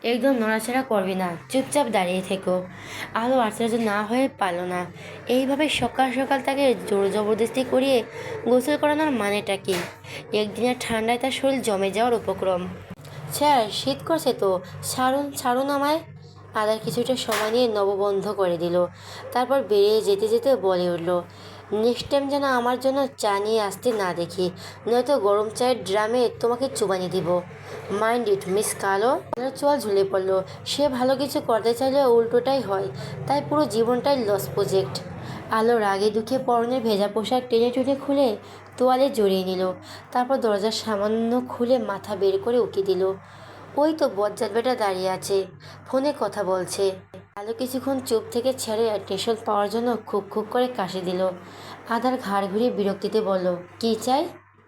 একদম নড়াচড়া করবে না, চুপচাপ দাঁড়িয়ে থেকো। আলো আশ্চর্য না হয়ে পারল না। এইভাবে সকাল সকাল তাকে জোর জবরদস্তি করিয়ে গোসল করানোর মানেটা কি? একদিনের ঠান্ডায় তার শরীর জমে যাওয়ার উপক্রম। স্যার, শীত করছে তো, ছাড়ুন ছাড়ুন আমায়। আদার কিছুটা সময় নিয়ে নব বন্ধ করে দিল। তারপর বেরিয়ে যেতে যেতে বলে উঠল, নেক্সট টাইম যেন আমার জন্য চা নিয়ে আসতে না দেখি, নয়তো গরম চায়ের ড্রামে তোমাকে চুবানি দিব। মাইন্ড ইট মিস কালো। আলোর চোয়াল ঝুলে পড়ল। সে ভালো কিছু করতে চাইলে উল্টোটাই হয়, তাই পুরো জীবনটাই লস প্রজেক্ট। আলো রাগে দুঃখে পরনের ভেজা পোশাক টেনে টুনে খুলে তোয়ালে জড়িয়ে নিল। তারপর দরজার সামান্য খুলে মাথা বের করে উকি দিল। ওই তো বজ্জাত বেটা দাঁড়িয়ে আছে, ফোনে কথা বলছে। আলো কিছুক্ষণ চুপ থেকে ছেড়ে টেনশন পাওয়ার জন্য খুব খুব করে কাশি দিল। আদার ঘাড় ঘুরিয়ে বিরক্তিতে বলল, কী চাই?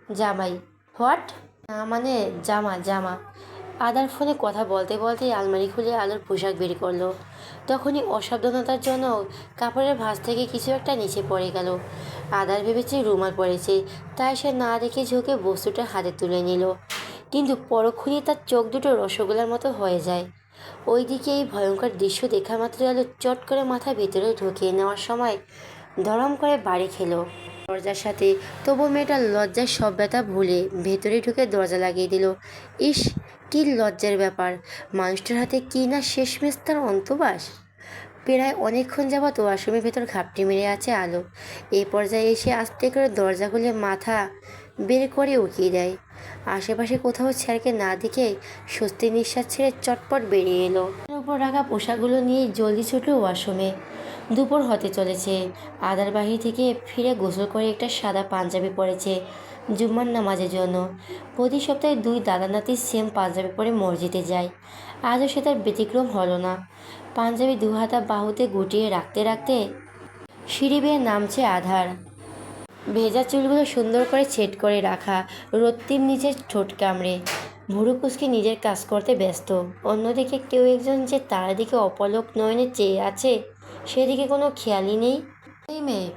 জামাই। হোয়াট? না মানে জামা জামা। আদার ফোনে কথা বলতে বলতেই আলমারি খুলে আলোর পোশাক বের করলো। তখনই অসাবধানতার জন্য কাপড়ের ভাঁজ থেকে কিছু একটা নিচে পড়ে গেল। আদার ভেবেছে রুমাল পড়েছে, তাই সে না দেখে ঝুঁকে বস্তুটা হাতে তুলে নিল। কিন্তু পরক্ষণেই তার চোখ দুটো রসগোল্লার মতো হয়ে যায়। ওইদিকে এই ভয়ঙ্কর দৃশ্য দেখা মাত্র আলো চট করে মাথা ভেতরে ঢুকিয়ে নেওয়ার সময় ধরম করে বাড়ি খেলো দরজার সাথে। তবু মেয়েটা লজ্জায় সব ব্যথা ভুলে ভেতরে ঢুকে দরজা লাগিয়ে দিল। ইস, কী লজ্জার ব্যাপার! মানুষটার হাতে কি না শেষমেশ তার অন্তবাস। প্রায় অনেকক্ষণ যাবৎ ওয়াশরুমের ভেতর ঘাপটি মেরে আছে আলো। এই পর্যায়ে এসে আস্তে করে দরজা খুলে মাথা বের করে উকিয়ে দেয়। আশেপাশে কোথাও স্যারকে না দেখে স্বস্তির নিঃশ্বাস ছেড়ে চটপট বেরিয়ে এলো। উপর রাখা পোশাকগুলো নিয়ে জলদি ছুটল ওয়াশরুমে। দুপুর হতে চলেছে। আদার বাহির থেকে ফিরে গোসল করে একটা সাদা পাঞ্জাবি পরেছে জুম্মার নামাজের জন্য। প্রতি সপ্তাহে দুই দাদা নাতি সেম পাঞ্জাবি পরে মসজিদে যায়। আজও সে তার ব্যতিক্রম হলো না। পাঞ্জাবি দু হাতা বাহুতে গুটিয়ে রাখতে রাখতে সিঁড়ি বেয়ে নামছে আধার। ভেজা চুলগুলো সুন্দর করে ছেট করে রাখা, রক্তিম নিচে ঠোঁট কামড়ে ভুরু কুচকে নিজের কাজ করতে ব্যস্ত। অন্যদিকে কেউ একজন যে তার দিকে অপলক নয়নে চেয়ে আছে, সেদিকে কোনো খেয়ালই নেই। এই মেয়ে,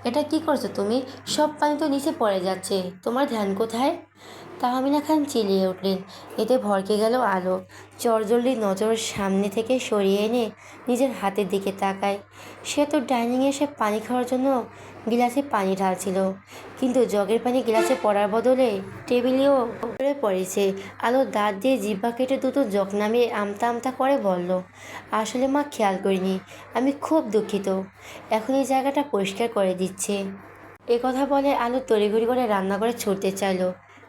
এটা কি করছো তুমি? সব পানি তো নিচে পড়ে যাচ্ছে, তোমার ধ্যান কোথায়? তাহমিনা খান চিলিয়ে উঠলেন। এতে ভড়কে গেল আলো। চটজলদি নজর সামনে থেকে সরিয়ে এনে নিজের হাতের দিকে তাকায়। সে তো ডাইনিংয়ে এসে পানি খাওয়ার জন্য গিলাসে পানি ঢালছিল, কিন্তু জগের পানি গিলাসে পড়ার বদলে টেবিলেও পড়েছে। আলো দাঁত দিয়ে জিহ্বা কেটে দুটো জগ নামিয়ে আমতা আমতা করে বলল, আসলে মা খেয়াল করিনি, আমি খুব দুঃখিত। এখন এই জায়গাটা পরিষ্কার করে দিচ্ছে। কথা বলে আলো তড়িঘড়ি করে রান্নাঘরে ছুটতে চাইলো।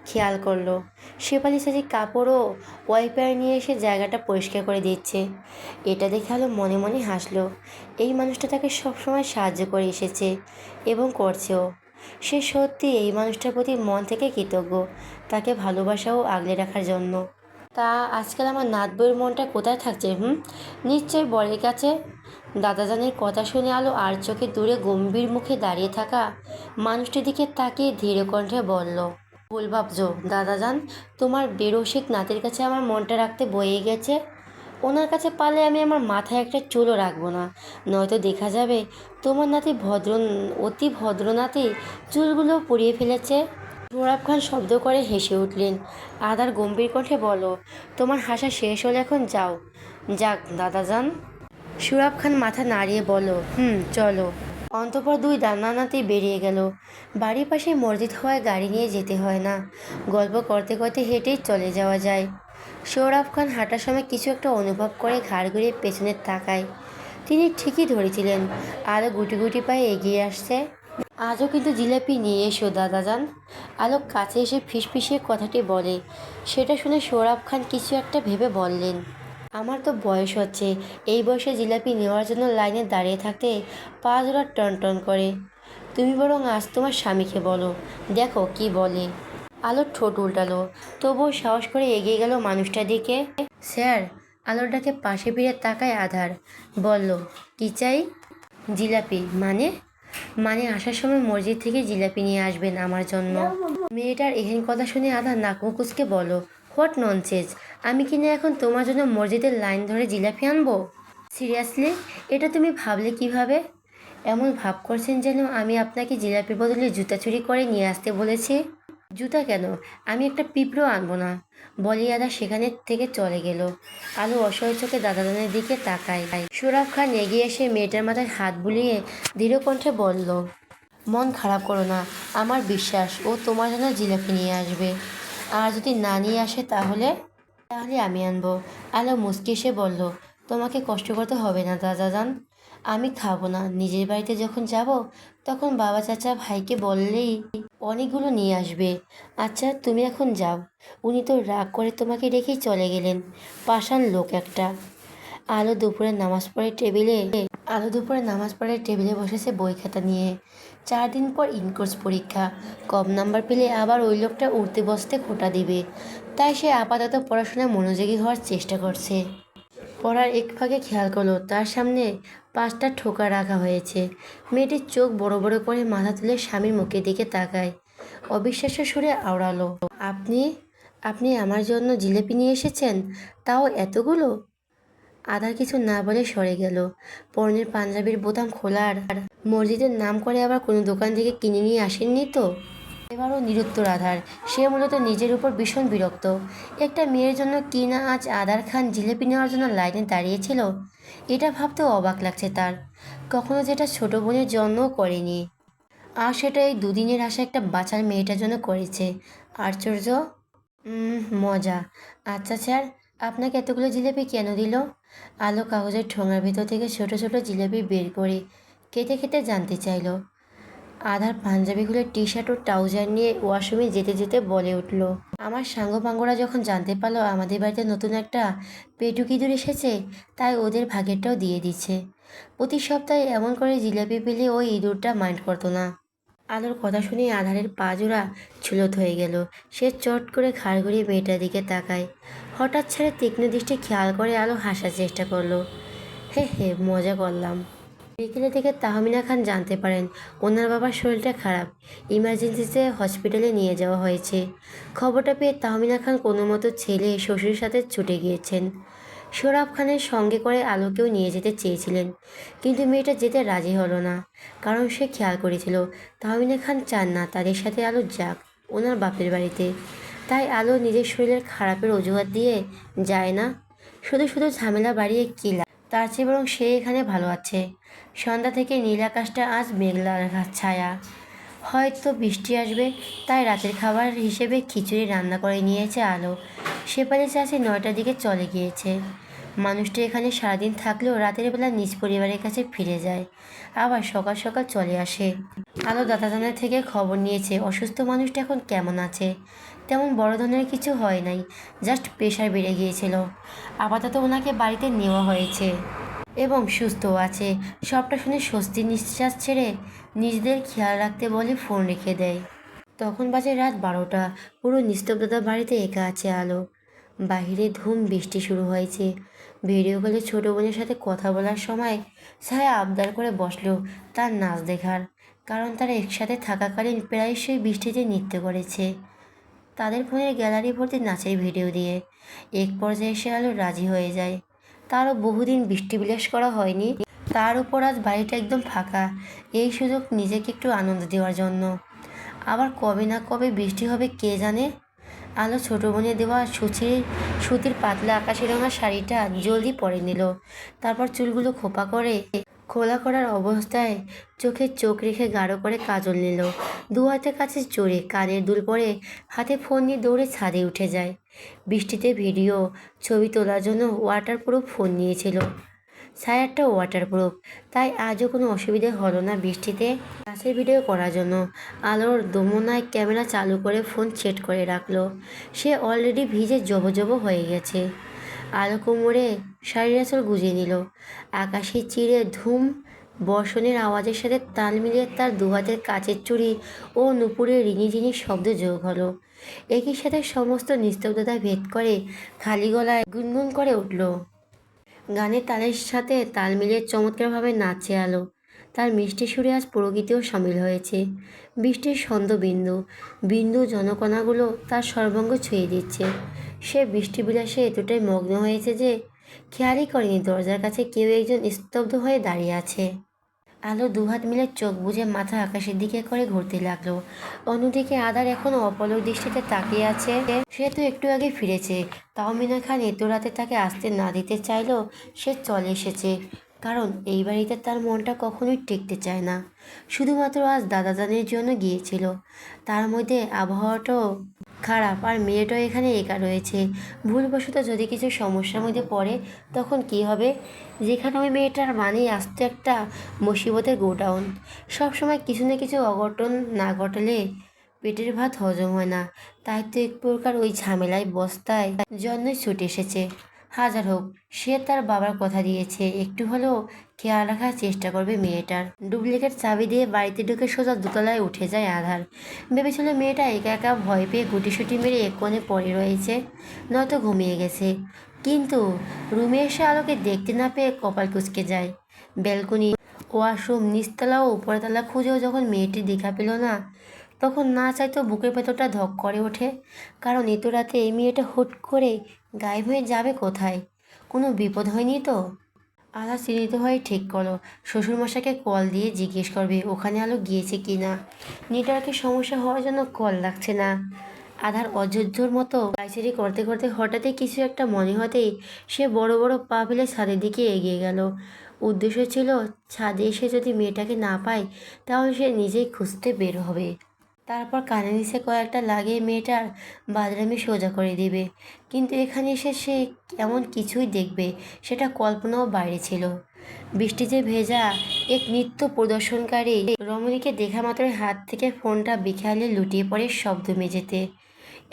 খেয়াল করলো শেফালি সাজি কাপড় ও ওয়াইপার নিয়ে এসে জায়গাটা পরিষ্কার করে দিচ্ছে। এটা দেখে আলো মনে মনে হাসলো। এই মানুষটা তাকে সবসময় সাহায্য করে এসেছে এবং করছেও। সে সত্যি এই মানুষটার প্রতি মন থেকে কৃতজ্ঞ, তাকে ভালোবাসা ও আগলে রাখার জন্য। তা আজকাল আমার নাত বউয়ের মনটা কোথায় থাকছে? নিশ্চয় বরের কাছে। দাদাজানের কথা শুনে আলো আর চোখে দূরে গম্ভীর মুখে দাঁড়িয়ে থাকা মানুষটির দিকে তাকিয়ে ধীরে কণ্ঠে বলল, ভুল ভাবছো দাদাজান, তোমার বেরসিক নাতির কাছে আমার মনটা রাখতে বয়ে গেছে। ওনার কাছে পারলে আমি আমার মাথায় একটা চুলও রাখবো না, নয়তো দেখা যাবে তোমার নাতি অতি ভদ্র নাতি চুলগুলো পুড়িয়ে ফেলেছে। সোহরাব খান শব্দ করে হেসে উঠলেন। আদার গম্ভীর কণ্ঠে বলো, তোমার হাসা শেষ হলে এখন যাও। যাক দাদাজান। সোহরাব খান মাথা নাড়িয়ে বলো, চলো। অন্তঃপর দুই দান্নানাতেই বেরিয়ে গেল। বাড়ির পাশে মসজিদ হওয়ায় গাড়ি নিয়ে যেতে হয় না, গল্প করতে করতে হেঁটেই চলে যাওয়া যায়। সোহরাব খান হাঁটার সময় কিছু একটা অনুভব করে ঘাড় ঘুরিয়ে পেছনে তাকায়। তিনি ঠিকই ধরেছিলেন, আলো গুটি গুটি পায়ে এগিয়ে আসছে। আজও কিন্তু জিলাপি নিয়ে এসো দাদাজান। আলো কাছে এসে ফিসফিসিয়ে কথাটি বলে। সেটা শুনে সোহরাব খান কিছু একটা ভেবে বললেন, আমার তো বয়স হচ্ছে, এই বয়সে জিলাপি নেওয়ার জন্য লাইনে দাঁড়িয়ে থাকতে পা জোড়া টন টন করে। তুমি বরং আজ তোমার স্বামীকে বলো, দেখো কি বলে। আলোর ঠোঁট উল্টালো, তবুও সাহস করে এগিয়ে গেল মানুষটার দিকে। স্যার। আলোর ডাকে পাশে ফিরে তাকায় আধার। বলল, কি চাই? জিলাপি। মানে? মানে আসার সময় মসজিদ থেকে জিলাপি নিয়ে আসবেন আমার জন্য। মেয়েটার এহেন কথা শুনে আধার নাক মুখ কুঁচকে বলো, হোয়াট ননসেন্স! আমি কিনা এখন তোমার জন্য মসজিদের লাইন ধরে জিলাপি আনবো? সিরিয়াসলি, এটা তুমি ভাবলে কিভাবে? এমন ভাব করছেন যেন আমি আপনাকে জিলাপির বদলে জুতা চুরি করে নিয়ে আসতে বলেছি। জুতা কেন? আমি একটা পিঁপড়েও আনবো না। বলি আদা সেখানে থেকে চলে গেল। আলো অসহায় চোখে দাদাদানের দিকে তাকায়। সোরাব খান এগিয়ে এসে মেয়েটার মাথায় হাত বুলিয়ে দৃঢ় কণ্ঠে বলল, মন খারাপ করো না, আমার বিশ্বাস ও তোমার জন্য জিলাপি নিয়ে আসবে। আর যদি না নিয়ে আসে তাহলে তাহলে আমি আনবো। আলো মুচকি এসে বলল, তোমাকে কষ্ট করতে হবে না দাদাজান, আমি খাবো না। নিজের বাড়িতে যখন যাব তখন বাবা চাচা ভাইকে বললেই অনেকগুলো নিয়ে আসবে। আচ্ছা তুমি এখন যাও, উনি তো রাগ করে তোমাকে রেখেই চলে গেলেন, পাষাণ লোক একটা। আলো দুপুরে নামাজ পড়ে টেবিলে আলো দুপুরে নামাজ পড়ে টেবিলে বসেছে বই খাতা নিয়ে। 4 দিন পর ইনকোর্স পরীক্ষা, কম নাম্বার পেলে আবার ওই লোকটা উঠতে বসতে খোঁটা দিবে। তাই সে আপাতত পড়াশোনায় মনোযোগী হওয়ার চেষ্টা করছে। পড়ার এক ফাঁকে খেয়াল করলো তার সামনে 5টা ঠোকা রাখা হয়েছে। মেয়েটির চোখ বড় বড় করে মাথা তুলে স্বামীর মুখের দিকে তাকায়, অবিশ্বাস্য সুরে আওড়ালো, আপনি আপনি আমার জন্য জিলেপি নিয়ে এসেছেন, তাও এতগুলো? আধার কিছু না বলে সরে গেল। পরনের পাঞ্জাবির বোতাম খোলা, আর মসজিদের নাম করে আবার কোনো দোকান থেকে কিনে নিয়ে আসেননি তো? এবারও নিরুত্তর আধার। সে মূলত নিজের উপর ভীষণ বিরক্ত। একটা মেয়ের জন্য কি না আজ আধার খান জিলেপি নেওয়ার জন্য লাইনে দাঁড়িয়েছিল, এটা ভাবতেও অবাক লাগছে তার। কখনো যেটা ছোট বোনের জন্যও করেনি, আর সেটা এই দুদিনের আসা একটা বাচ্চার মেয়েটার জন্য করেছে। আশ্চর্য। মজা। আচ্ছা স্যার, আপনাকে এতগুলো জিলেপি কেন দিল? আলো কাগজের ঠোঙার ভিতর থেকে ছোট ছোট জিলেপি বের করে খেতে খেতে জানতে চাইল। আধার পাঞ্জাবি খুলে টি শার্ট ও ট্রাউজার নিয়ে ওয়াশরুমে যেতে যেতে বলে উঠল, আমার সাঙ্গপাঙ্গরা যখন জানতে পারলো আমাদের বাড়িতে নতুন একটা পেটুক ইঁদুর এসেছে, তাই ওদের ভাগেরটাও দিয়ে দিচ্ছে। প্রতি সপ্তাহে এমন করে জিলাপি পেলে ওই ইঁদুরটা মাইন্ড করতো না। আলোর কথা শুনে আধারের পা জোড়া ছুলত হয়ে গেল। সে চট করে ঘাড় ঘুরিয়ে মেয়েটার দিকে তাকায়। হঠাৎ ছেড়ে তীক্ষ্ণ দৃষ্টি খেয়াল করে আলো হাসার চেষ্টা করলো। হে হে, মজা করলাম। বিকেলে থেকে তাহমিনা খান জানতে পারেন ওনার বাবার শরীরটা খারাপ, ইমার্জেন্সিতে হসপিটালে নিয়ে যাওয়া হয়েছে। খবরটা পেয়ে তাহমিনা খান কোনো মতো ছেলে শ্বশুরের সাথে ছুটে গিয়েছেন। সোরাব খানের সঙ্গে করে আলোকেও নিয়ে যেতে চেয়েছিলেন, কিন্তু মেয়েটা যেতে রাজি হলো না। কারণ সে খেয়াল করেছিল তাহমিনা খান চান না তাদের সাথে আলো যাক ওনার বাপের বাড়িতে। তাই আলো নিজের শরীরের খারাপের অজুহাত দিয়ে যায় না। শুধু শুধু ঝামেলা বাড়িয়ে কী লাভ, তার চেয়ে বরং সে এখানে ভালো আছে। সন্ধ্যা থেকে নীল আকাশটা আজ মেঘলা ছায়া, হয়তো বৃষ্টি আসবে। তাই রাতের খাবার হিসেবে খিচুড়ি রান্না করে নিয়েছে আলো। শেফালি চাচি 9টার দিকে চলে গিয়েছে। মানুষটা এখানে সারাদিন থাকলেও রাতের বেলা নিজ পরিবারের কাছে ফিরে যায়, আবার সকাল সকাল চলে আসে। আলো দাদাজানের থেকে খবর নিয়েছে অসুস্থ মানুষটা এখন কেমন আছে। তেমন বড় ধরনের কিছু হয় নাই, জাস্ট প্রেশার বেড়ে গিয়েছিল। আপাতত ওনাকে বাড়িতে নেওয়া হয়েছে এবং সুস্থও আছে। সবটা শুনে স্বস্তির নিঃশ্বাস ছেড়ে নিজেদের খেয়াল রাখতে বলে ফোন রেখে দেয়। তখন বাজে রাত 12টা। পুরো নিস্তব্ধতা, বাড়িতে একা আছে আলো। বাহিরে ধুম বৃষ্টি শুরু হয়েছে। ভিডিও কলে ছোট বোনের সাথে কথা বলার সময় ছায়া আবদার করে বসলো তার নাচ দেখার, কারণ তারা একসাথে থাকাকালীন প্রায়শই বৃষ্টিতে নৃত্য করেছে তাদের ফোনের গ্যালারি ভর্তি নাচের ভিডিও দিয়ে। এক পর্যায়ে এসে আলো রাজি হয়ে যায়। তারও বহুদিন বৃষ্টি বিলাস করা হয়নি। তার উপর আজ বাড়িটা একদম ফাঁকা, এই সুযোগ নিজেকে একটু আনন্দ দেওয়ার জন্য। আবার কবে না কবে বৃষ্টি হবে কে জানে। আলো ছোটো বোনের দেওয়া সুতির পাতলা আকাশি রঙা শাড়িটা জলদি পরে নিল। তারপর চুলগুলো খোপা করে খোলা করার অবস্থায় চোখে চোখ রেখে গাঢ় করে কাজল নিল। দু হাতের কাছে জোরে কানের দুল পরে হাতে ফোন নিয়ে দৌড়ে ছাদে উঠে যায়। বৃষ্টিতে ভিডিও ছবি তোলার জন্য ওয়াটারপ্রুফ ফোন নিয়েছিল। ছায়ারটা ওয়াটারপ্রুফ, তাই আজও কোনো অসুবিধা হলো না বৃষ্টিতে গাছের ভিডিও করার জন্য। আলোর দমনায় ক্যামেরা চালু করে ফোন সেট করে রাখলো। সে অলরেডি ভিজে জবজব হয়ে গেছে। আলো কোমরে শাড়ির আঁচল গুঁজে নিল। আকাশে চিরে ধুম বর্ষণের আওয়াজের সাথে তাল মিলিয়ে তার দুহাতের কাচের চুড়ি ও নুপুরের রিনিঝিনি শব্দ যোগ হলো। একই সাথে সমস্ত নিস্তব্ধতা ভেদ করে খালি গলায় গুনগুন করে উঠল। গানের তালের সাথে তাল মিলিয়ে চমৎকারভাবে নাচে আলো। তার মিষ্টি সুরে আজ প্রকৃতিও সামিল হয়েছে। বৃষ্টির ছন্দবিন্দু বিন্দু জনকণাগুলো তার সর্বাঙ্গ ছুঁয়ে দিচ্ছে। সে বৃষ্টি বিলাসে এতটাই মগ্ন হয়েছে যে খেয়ালই করেনি দরজার কাছে কেউ একজন স্তব্ধ হয়ে দাঁড়িয়ে আছে। আলো দুহাত মিলে চোখ বুজে মাথা আকাশের দিকে করে ঘুরতে লাগলো। অন্যদিকে আধার এখনো অপলক দৃষ্টিতে তাকিয়ে আছে। সে তো একটু আগে ফিরেছে, তাও মিনা খান এত রাতে তাকে আসতে না দিতে চাইলেও সে চলে এসেছে। কারণ এই বাড়িতে তার মনটা কখনোই টেকতে চায় না। শুধুমাত্র আজ দাদাজানের জন্য গিয়েছিল। তার মধ্যে আবহাওয়াটাও খারাপ, আর মেয়েটাও এখানে একা রয়েছে। ভুলবশত যদি কিছু সমস্যার মধ্যে পড়ে তখন কি হবে? যেখানে ওই মেয়েটার মানেই আসতো একটা মুসিবতের গোডাউন। সবসময় কিছু না কিছু অঘটন না ঘটালে পেটের ভাত হজম হয় না। তাই তো এক প্রকার ওই ঝামেলায় বস্তায় জন্যই ছুটে এসেছে। হাজার হোক, সে তার বাবার কথা দিয়েছে, একটু হলেও খেয়াল রাখার চেষ্টা করবে মেয়েটার। ডুপ্লিকেট চাবি দিয়ে বাড়িতে ঢুকে সোজা দোতলায় উঠে যায় আধার। ভেবেছিল মেয়েটা একা একা ভয় পেয়ে গুটিসুটি মেরে এক কোণে পড়ে রয়েছে, নয়তো ঘুমিয়ে গেছে। কিন্তু রুমে এসে আলোকে দেখতে না পেয়ে কপাল কুঁচকে যায়। ব্যালকনি, ওয়াশরুম, নিচতলা ও উপরতলা খুঁজেও যখন মেয়েটি দেখা পেল না, তখন না চাইতেও বুকের ভেতরটা ধক করে ওঠে। কারণ এত রাতে এই মেয়েটা হুট করে গায়েব হয়ে যাবে কোথায়? কোনো বিপদ হয়নি তো? আধা চিন্তিত হয়ে ঠিক করলো শ্বশুরমশাইকে কল দিয়ে জিজ্ঞেস করবে ওখানে আলো গিয়েছে কি না। নেটওয়ার্কের সমস্যা হওয়ার জন্য কল লাগছে না। আধার অযোধ্যর মতো পায়চারি করতে করতে হঠাৎই কিছু একটা মনে হতেই সে বড় বড় পা ফেলে ছাদের দিকে এগিয়ে গেল। উদ্দেশ্য ছিল ছাদে এসে যদি মেয়েটাকে না পায় তাহলে সে নিজেই খুঁজতে বের হবে। তারপর কানে নিচে কয়েকটা লাগিয়ে মেয়েটার বাদরামি সোজা করে দিবে। কিন্তু এখানে এসে সে এমন কিছুই দেখবে সেটা কল্পনাও বাইরে ছিল। বৃষ্টিতে ভেজা এক নৃত্য প্রদর্শনকারী রমণীকে দেখা মাত্রই হাত থেকে ফোনটা বিখালে লুটিয়ে পড়ে শব্দ মেঝেতে।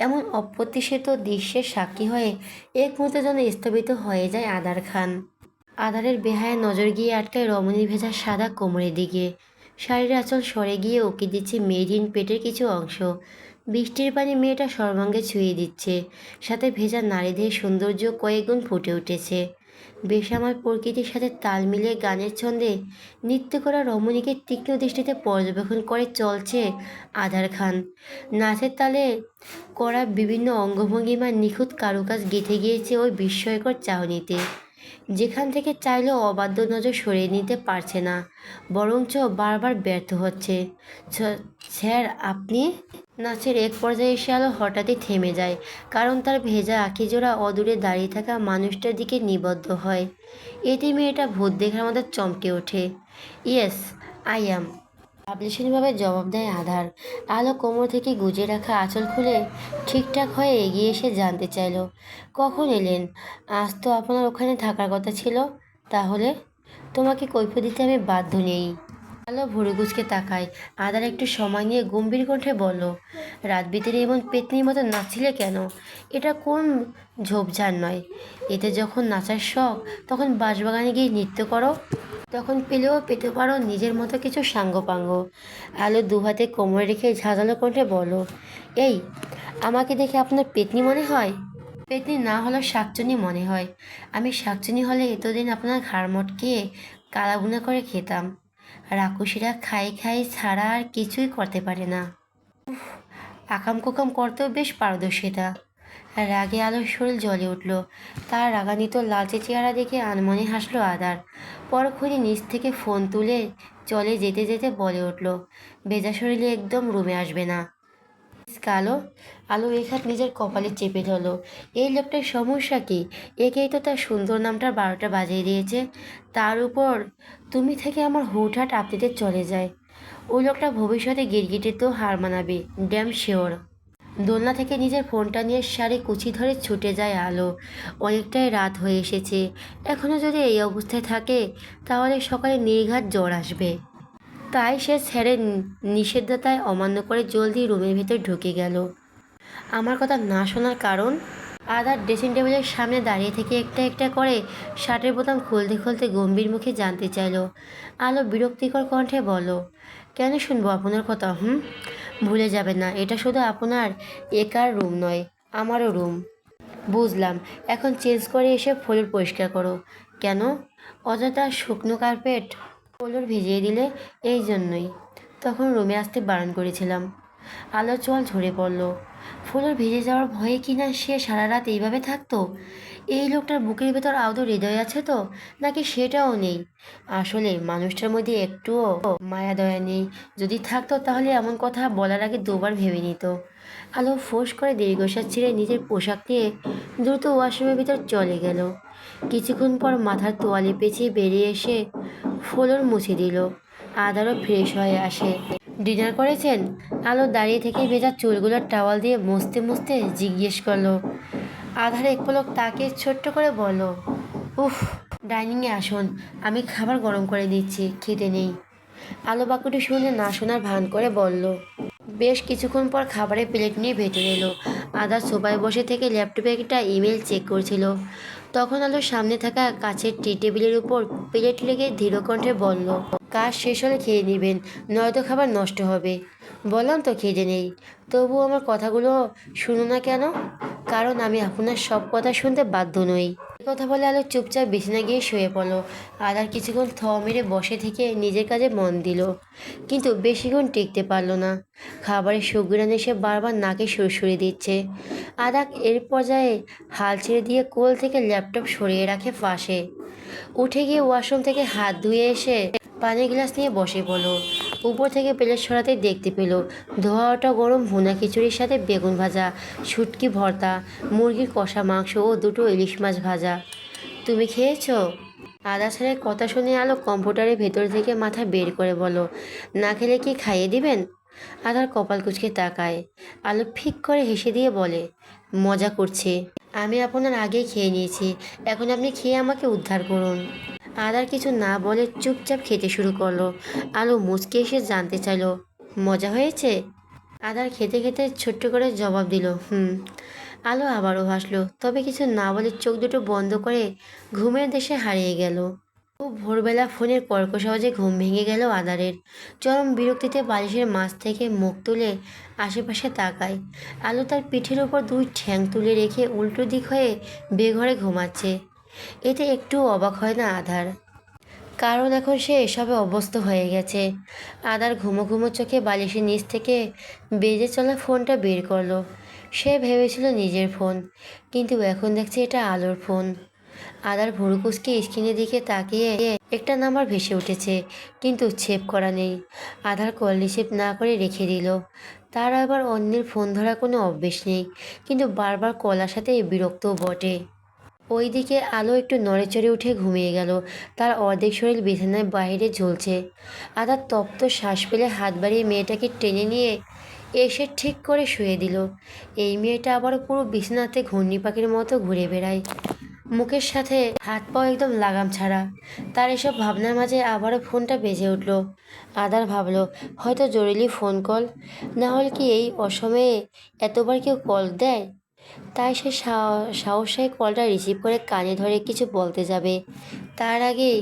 এমন অপ্রত্যাশিত দৃশ্যের সাক্ষী হয়ে এক মুহূর্তের জন্য স্থবিত হয়ে যায় আদার খান। আধারের বেহায়া নজর গিয়ে আটকায় রমণীর ভেজা সাদা কোমরের দিকে। শাড়ির আঁচল সরে গিয়ে ওকে দিচ্ছে মেয়েহীন পেটের কিছু অংশ। বৃষ্টির পানি মেয়েটা সর্বাঙ্গে ছুঁয়ে দিচ্ছে, সাথে ভেজা নারীদের সৌন্দর্য কয়েকগুণ ফুটে উঠেছে। বেসামাল প্রকৃতির সাথে তাল মিলিয়ে গানের ছন্দে নৃত্য করা রমণীকে তীক্ষ্ণ দৃষ্টিতে পর্যবেক্ষণ করে চলছে আধার খান। নাচের তালে করা বিভিন্ন অঙ্গভঙ্গিমার নিখুঁত কারুকাজ গেঁথে গিয়েছে ওই বিস্ময়কর চাহনিতে, যেখান থেকে চাইলেও অবাধ্য নজর সরিয়ে নিতে পারছে না, বরঞ্চ বারবার ব্যর্থ হচ্ছে। স্যার আপনি? নাচের এক পর্যায়ে এসে আলো হঠাৎই থেমে যায়, কারণ তার ভেজা আঁখিজোড়া অদূরে দাঁড়িয়ে থাকা মানুষটার দিকে নিবদ্ধ হয়। এতে মেয়েটা ভূত দেখার মতো চমকে ওঠে। ইয়েস, আই অ্যাম, ভাবে জবাব দেয় আধার। আলো কোমর থেকে গুজে রাখা আঁচল খুলে ঠিকঠাক হয়ে এগিয়ে এসে জানতে চাইল, কখন এলেন? আজ তো আপনার ওখানে থাকার কথা ছিল। তাহলে তোমাকে কৈফিয়ত দিতে আমি বাধ্য নেই। আলো ভুরু কুঁচকে তাকায়। আধার একটু সময় নিয়ে গম্ভীর কণ্ঠে বলল, রাত বিতেরে এমন পেতনির মতো নাচছিলে কেন? এটা কোন ঝোপঝাড় নয়। এতে যখন নাচার শখ তখন বাঁশবাগানে গিয়ে নৃত্য করো। তখন পেলেও পেতে পারো নিজের মতো কিছু সাঙ্গপাঙ্গ। আলো দুহাতে কোমরে রেখে ঝাঁঝালো কণ্ঠে বলো, এই আমাকে দেখে আপনার পেতনি মনে হয়? পেতনি না হলেও শাকচুনি মনে হয়। আমি শাকচুনি হলে এতদিন আপনার ঘাড় মটকে কালাভুনা করে খেতাম। রাক্ষসীরা খাই খাই ছাড়া আর কিছুই করতে পারে না। আকাম কুকাম করতেও বেশ পারদর্শিতা। রাগে আলোর শরীর জ্বলে উঠল। তার রাগান্বিত লালচে চেহারা দেখে আনমনে হাসলো আদার। পরক্ষণে নিচ থেকে ফোন তুলে চলে যেতে যেতে বলে উঠল, ভেজা শরীরে একদম রুমে আসবে না। কালো। আলো এক হাত নিজের কপালে চেপে ধরল। এই লোকটার সমস্যা কি? একেই তো তার সুন্দর নামটার 12টা বাজিয়ে দিয়েছে, তার উপর তুমি থেকে আমার হুটহাট আপনিতে চলে যায়। ওই লোকটা ভবিষ্যতে গিরগিটিতেও হার মানাবে, ড্যাম শিওর। দোলনা থেকে নিজের ফোনটা নিয়ে শাড়ি কুচি ধরে ছুটে যায় আলো। অনেকটাই রাত হয়ে এসেছে। এখনও যদি এই অবস্থায় থাকে তাহলে সকালে নির্ঘাত জ্বর আসবে। তাই সে স্যারের নিষেধাজ্ঞায় অমান্য করে জলদি রুমের ভেতর ঢুকে গেল। আমার কথা না শোনার কারণ? আধার ড্রেসিং টেবিলের সামনে দাঁড়িয়ে থেকে একটা একটা করে শার্টের বোতাম খুলতে খুলতে গম্ভীর মুখে জানতে চাইল। আলো বিরক্তিকর কণ্ঠে বলল, কেন শুনবো আপনার কথা? ভুলে যাবেন না, এটা শুধু আপনার একার রুম নয়, আমারও রুম। বুঝলাম, এখন চেঞ্জ করে এসে ফ্লোর পরিষ্কার করো। কেন? অযথা শুকনো কার্পেট ফ্লোর ভিজিয়ে দিলে। এই জন্যই তখন রুমে আসতে বারণ করেছিলাম। আলোর চোয়াল ঝরে পড়ল। ফ্লোর ভিজে যাওয়ার ভয়ে কিনা সে সারা রাত এইভাবে থাকতো? এই লোকটার বুকের ভেতর আদৌ হৃদয় আছে তো, নাকি সেটাও নেই? আসলে মানুষটার মধ্যে একটুও মায়া দয়া নেই। যদি থাকতো তাহলে এমন কথা বলার আগে দুবার ভেবে নিত। আলো ফোঁস করে দীর্ঘশ্বাস ছেড়ে নিজের পোশাক নিয়ে দ্রুত ওয়াশরুমের ভিতর চলে গেল। কিছুক্ষণ পর মাথার তোয়ালে পেঁচিয়ে বেরিয়ে এসে ফ্লোর মুছে দিল। আদারও ফ্রেশ হয়ে আসে। ডিনার করেছেন? আলো দাঁড়িয়ে থেকে ভেজা চুলগুলো টাওয়াল দিয়ে মুছতে মুছতে জিজ্ঞেস করলো। আধার এক পলক তাকে ছোট্ট করে বলল, উফ, ডাইনিংয়ে আসুন, আমি খাবার গরম করে দিচ্ছি, খেতে নেই। আলো বাক্যটি শুনে না শোনার ভান করে বলল। বেশ কিছুক্ষণ পর খাবারের প্লেট নিয়ে ভেতরে এলো। আদার সোফায় বসে থেকে ল্যাপটপে একটা ইমেল চেক করছিল। তখন আলোর সামনে থাকা কাছের টি টেবিলের উপর প্লেট লেগে ধীর কণ্ঠে বলল, কাজ শেষ হলে খেয়ে নেবেন, নয়তো খাবার নষ্ট হবে। বললাম তো খিদে নেই, তবু আমার কথাগুলো শুনো না কেন? কারণ আমি আপনার সব কথা শুনতে বাধ্য নই। কথা বলে আলো চুপচাপ বিছানা গিয়ে শুয়ে পড়লো। আদার কিছুক্ষণ মেরে বসে থেকে নিজের কাজে মন দিল, কিন্তু বেশিক্ষণ টিকতে পারল না। খাবারের সুঘ্রাণ এসে বারবার নাকে সুরসুরি দিচ্ছে। আদা এর পর্যায়ে হাল ছেড়ে দিয়ে কোল থেকে ল্যাপটপ সরিয়ে রাখে পাশে। উঠে গিয়ে ওয়াশরুম থেকে হাত ধুয়ে এসে পানির গ্লাস নিয়ে বসে পড়ল। উপর থেকে প্লেট সরাতে দেখতে পেল ধোয়াটা গরম ভুনা খিচুড়ির সাথে বেগুন ভাজা, শুটকি ভর্তা, মুরগির কষা মাংস ও দুটো ইলিশ মাছ ভাজা। তুমি খেয়েছো? আদা স্যারের কথা শুনে আলো কম্পিউটারের ভেতর থেকে মাথা বের করে বলো, না খেলে কি খাইয়ে দিবেন? আদার কপাল কুঁচকে তাকায়। আলো ফিক করে হেসে দিয়ে বলে, মজা করছে, আমি আপনার আগেই খেয়ে নিয়েছি, এখন আপনি খেয়ে আমাকে উদ্ধার করুন। আদার কিছু না বলে চুপচাপ খেতে শুরু করলো। আলো মুচকে এসে জানতে চাইলো, মজা হয়েছে? আদার খেতে খেতে ছোট্ট করে জবাব দিল, হুম। আলো আবারও হাসলো, তবে কিছু না বলে চোখ দুটো বন্ধ করে ঘুমের দেশে হারিয়ে গেল। খুব ভোরবেলা ফোনের কর্কশ আওয়াজে ঘুম ভেঙে গেল আদারের। চরম বিরক্তিতে বালিশের মাছ থেকে মুখ তুলে আশেপাশে তাকায়। আলো তার পিঠের ওপর দুই ঠ্যাং তুলে রেখে উল্টো দিক হয়ে বেঘরে ঘুমাচ্ছে। এতে একটু অবাক হয় না আধার, কারণ এখন সে এসবে অভ্যস্ত হয়ে গেছে। আদার ঘুমো ঘুমো চোখে বালিশের নিচ থেকে বেজে চলা ফোনটা বের করলো। সে ভেবেছিল নিজের ফোন, কিন্তু এখন দেখছে এটা আলোর ফোন। আদার ভুরু কুঁচকে স্ক্রিনের দিকে তাকিয়ে একটা নাম্বার ভেসে উঠেছে, কিন্তু সেভ করা নেই। আধার কল রিসিভ না করে রেখে দিল। তার আবার অন্যের ফোন ধরা কোনো অভ্যেস নেই, কিন্তু বারবার কল আসাতে বিরক্তও বটে। ওইদিকে আলো একটু নড়েচড়ে উঠে ঘুমিয়ে গেল। তার অর্ধেক শরীর বিছানায় বাইরে ঝুলছে। আদার তপ্ত শ্বাস ফেলে হাত বাড়িয়ে মেয়েটাকে টেনে নিয়ে এসে ঠিক করে শুয়ে দিল। এই মেয়েটা আবারও পুরো বিছানাতে ঘূর্ণি পাখির মতো ঘুরে বেড়ায়, মুখের সাথে হাত পাও একদম লাগাম ছাড়া। তার এসব ভাবনার মাঝে আবারও ফোনটা বেজে উঠল। আদার ভাবলো, হয়তো জরুরি ফোন কল, না হলে কি এই অসময়ে এতবার কেউ কল দেয়? তাই সে সাহসে কলটা রিসিভ করে কানে ধরে কিছু বলতে যাবে, তার আগেই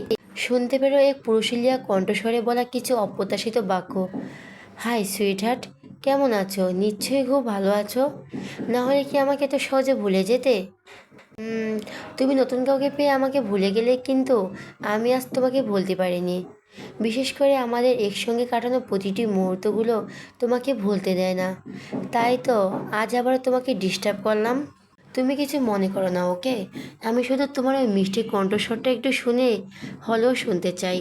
শুনতে পেল এক পুরুষিলিয়া কণ্ঠস্বরে বলা কিছু অপ্রত্যাশিত বাক্য। হাই সুইটহার্ট, কেমন আছো? নিশ্চয়ই খুব ভালো আছো, না হলে কি আমাকে এত সহজে ভুলে যেতে? তুমি নতুন কাউকে পেয়ে আমাকে ভুলে গেলে, কিন্তু আমি আজ তোমাকে ভুলতে পারিনি। বিশেষ করে আমাদের একসঙ্গে কাটানো প্রতিটি মুহূর্তগুলো তোমাকে ভুলতে দেয় না। তাই তো আজ আবার তোমাকে ডিস্টার্ব করলাম। তুমি কিছু মনে করো না, ওকে? আমি শুধু তোমার ওই মিষ্টি কণ্ঠস্বরটা একটু শুনে হলেও শুনতে চাই।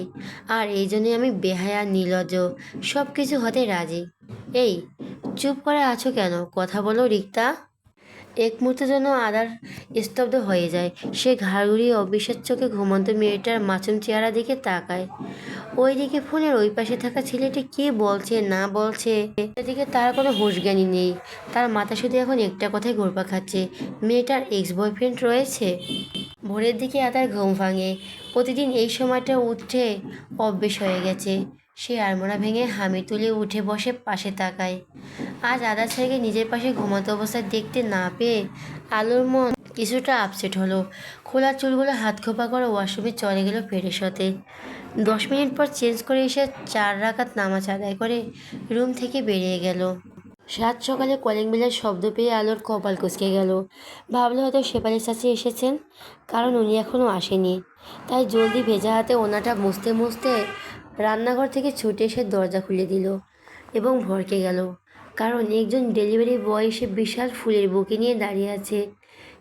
আর এই জন্যই আমি বেহায়া, নির্লজ্জ, সব কিছু হতে রাজি। এই, চুপ করে আছো কেন? কথা বলো রিক্তা। এক মুহূর্তের জন্য আদার স্তব্ধ হয়ে যায়। সে ঘাড় ঘুরিয়ে অবিশ্বাস চোখে ঘুমন্ত মেয়েটার মাসুম চেহারা দিকে তাকায়। ওইদিকে ফোনের ওই পাশে থাকা ছেলেটি কী বলছে না বলছে এদিকে তার কোনো হুঁশ জ্ঞানী নেই। তার মাথা শুধু এখন একটা কথাই ঘুরপাক খাচ্ছে, মেয়েটার এক্স বয়ফ্রেন্ড রয়েছে। ভোরের দিকে আদার ঘুম ভাঙে। প্রতিদিন এই সময়টা উঠে অভ্যেস হয়ে গেছে। সে আড়মোড়া ভেঙে হামি তুলে উঠে বসে পাশে তাকায়। আজ আদার ছেলেকে নিজের পাশে ঘুমন্ত অবস্থায় দেখতে না পেয়ে আলোর মন কিছুটা আপসেট হলো। খোলা চুলগুলো হাত খোপা করে ওয়াশরুমে চলে গেল ফ্রেশ হতে। 10 মিনিট পর চেঞ্জ করে এসে 4 রাকাত নামাজ আদায় করে রুম থেকে বেরিয়ে গেল। সাত সকালে কলিং বেলের শব্দ পেয়ে আলোর কপাল কুঁচকে গেল। ভাবলো হয়তো শেফালি চাচি এসেছেন, কারণ উনি এখনও আসেনি। তাই জলদি ভেজা হাতে ওনাটা মুছতে মুছতে রান্নাঘর থেকে ছুটে এসে দরজা খুলে দিল এবং ভড়কে গেল, কারণ একজন ডেলিভারি বয় এসে বিশাল ফুলের বুকে নিয়ে দাঁড়িয়ে আছে।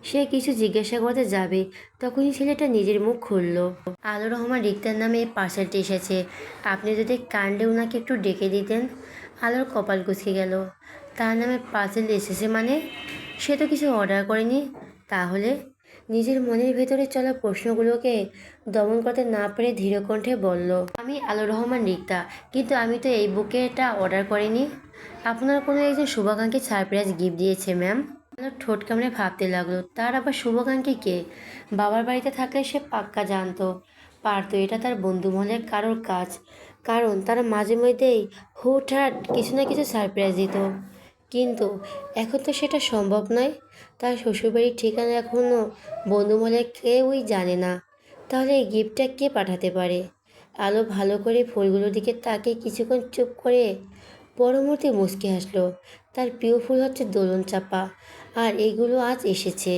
সে কিছু জিজ্ঞাসা করতে যাবে, তখনই ছেলেটা নিজের মুখ খুলল। আলো রহমান রিক্তার নামে এই পার্সেলটি এসেছে, আপনি যদি কাইন্ডলি ওনাকে একটু ডেকে দিতেন। আলোর কপাল কুঁচকে গেল। তার নামে পার্সেল এসেছে মানে? সে তো কিছু অর্ডার করেনি। তাহলে? নিজের মনের ভেতরে চলা প্রশ্নগুলোকে দমন করতে না পেরে ধীর কণ্ঠে বলল, আমি আলো রহমান রিক্তা, কিন্তু আমি তো এই বুকেটা অর্ডার করিনি। আপনার কোনো একজন শুভাকাঙ্ক্ষী সারপ্রাইজ গিফট দিয়েছে ম্যাম। আলো ঠোঁট কামড়ে ভাবতে লাগলো, তার আবার শুভাকাঙ্ক্ষী কে? বাবার বাড়িতে থাকলে সে পাক্কা জানতো পারতো এটা তার বন্ধু মহলের কারোর কাজ, কারণ তারা মাঝে মধ্যেই হুটহাট কিছু না কিছু সারপ্রাইজ দিত। কিন্তু এখন তো সেটা সম্ভব নয়। তার শ্বশুরবাড়ির ঠিকানা এখনও বন্ধু মহলে কেউই জানে না। তাহলে এই গিফটটা কে পাঠাতে পারে? আলো ভালো করে ফুলগুলোর দিকে তাকিয়ে কিছুক্ষণ চুপ করে পরমুহূর্তে মুচকি হাসলো। তার প্রিয় ফুল হচ্ছে দোলন চাপা, আর এইগুলো আজ এসেছে।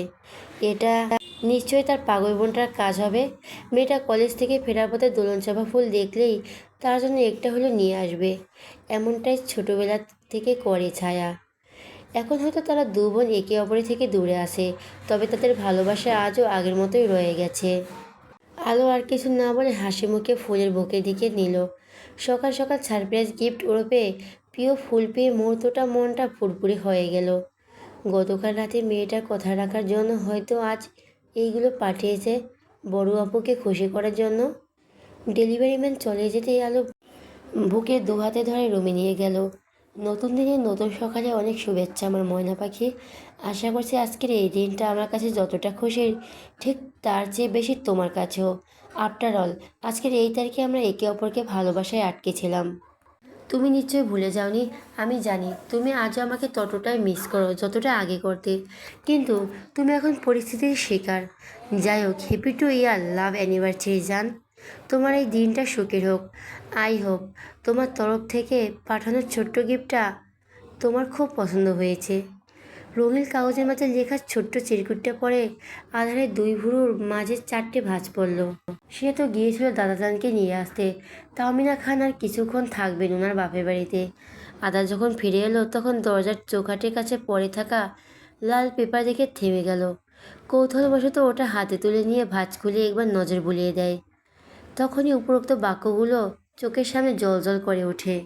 এটা নিশ্চয়ই তার পাগল বোনটার কাজ হবে। মেয়েটা কলেজ থেকে ফেরার পথে দোলন চাপা ফুল দেখলেই তার জন্য একটা হলেও নিয়ে আসবে, এমনটাই ছোটবেলা থেকে করে ছায়া। এখন হয়তো তারা দু বোন একে অপরের থেকে দূরে আছে, তবে তাদের ভালোবাসা আজও আগের মতোই রয়ে গেছে। আলো আর কিছু না বলে হাসি মুখে ফুলের বুকের দিকে নিল। সকাল সকাল সারপ্রাইজ গিফট ওরপে প্রিয় ফুল পেয়ে মুহূর্তটা মনটা ফুরফুরে হয়ে গেল। গতকাল রাতে মেয়েটার কথা রাখার জন্য হয়তো আজ এইগুলো পাঠিয়েছে, বড় আপুকে খুশি করার জন্য। ডেলিভারি ম্যান চলে যেতেই আলো বুকে দু হাতে ধরে রুমে নিয়ে গেল। নতুন দিনে নতুন সকালে অনেক শুভেচ্ছা আমার ময়না পাখি। আশা করছি আজকের এই দিনটা আমার কাছে যতটা খুশির, ঠিক তার চেয়ে বেশি তোমার কাছেও। আফটার অল, আজকের এই তারিখে আমরা একে অপরকে ভালোবাসায় আটকে ছিলাম। তুমি নিশ্চয়ই ভুলে যাওনি। আমি জানি তুমি আজও আমাকে ততটাই মিস করো যতটা আগে করতে, কিন্তু তুমি এখন পরিস্থিতির শিকার। যাই হোক, happy to year love anniversary জান। তোমার এই দিনটা সুখের হোক। আই হোপ তোমার তরফ থেকে পাঠানো ছোট্ট গিফটটা তোমার খুব পছন্দ হয়েছে। রঙিন কাগজের মাঝে লেখা ছোট্ট চিরকুটটা পরে আধারে দুই ভুরুর মাঝে চারটে ভাঁজ পড়ল। সে তো গিয়েছিল দাদাজানকে নিয়ে আসতে। তাহমিনা খান আর কিছুক্ষণ থাকবেন ওনার বাপের বাড়িতে। আদা যখন ফিরে এলো তখন দরজার চৌকাঠের কাছে পড়ে থাকা লাল পেপার দেখে থেমে গেল। কৌতূহলবশত ওটা হাতে তুলে নিয়ে ভাঁজ খুলে একবার নজর বুলিয়ে দেয়। তখনই উপরোক্ত বাক্যগুলো চোখের সামনে জলজল করে ওঠে।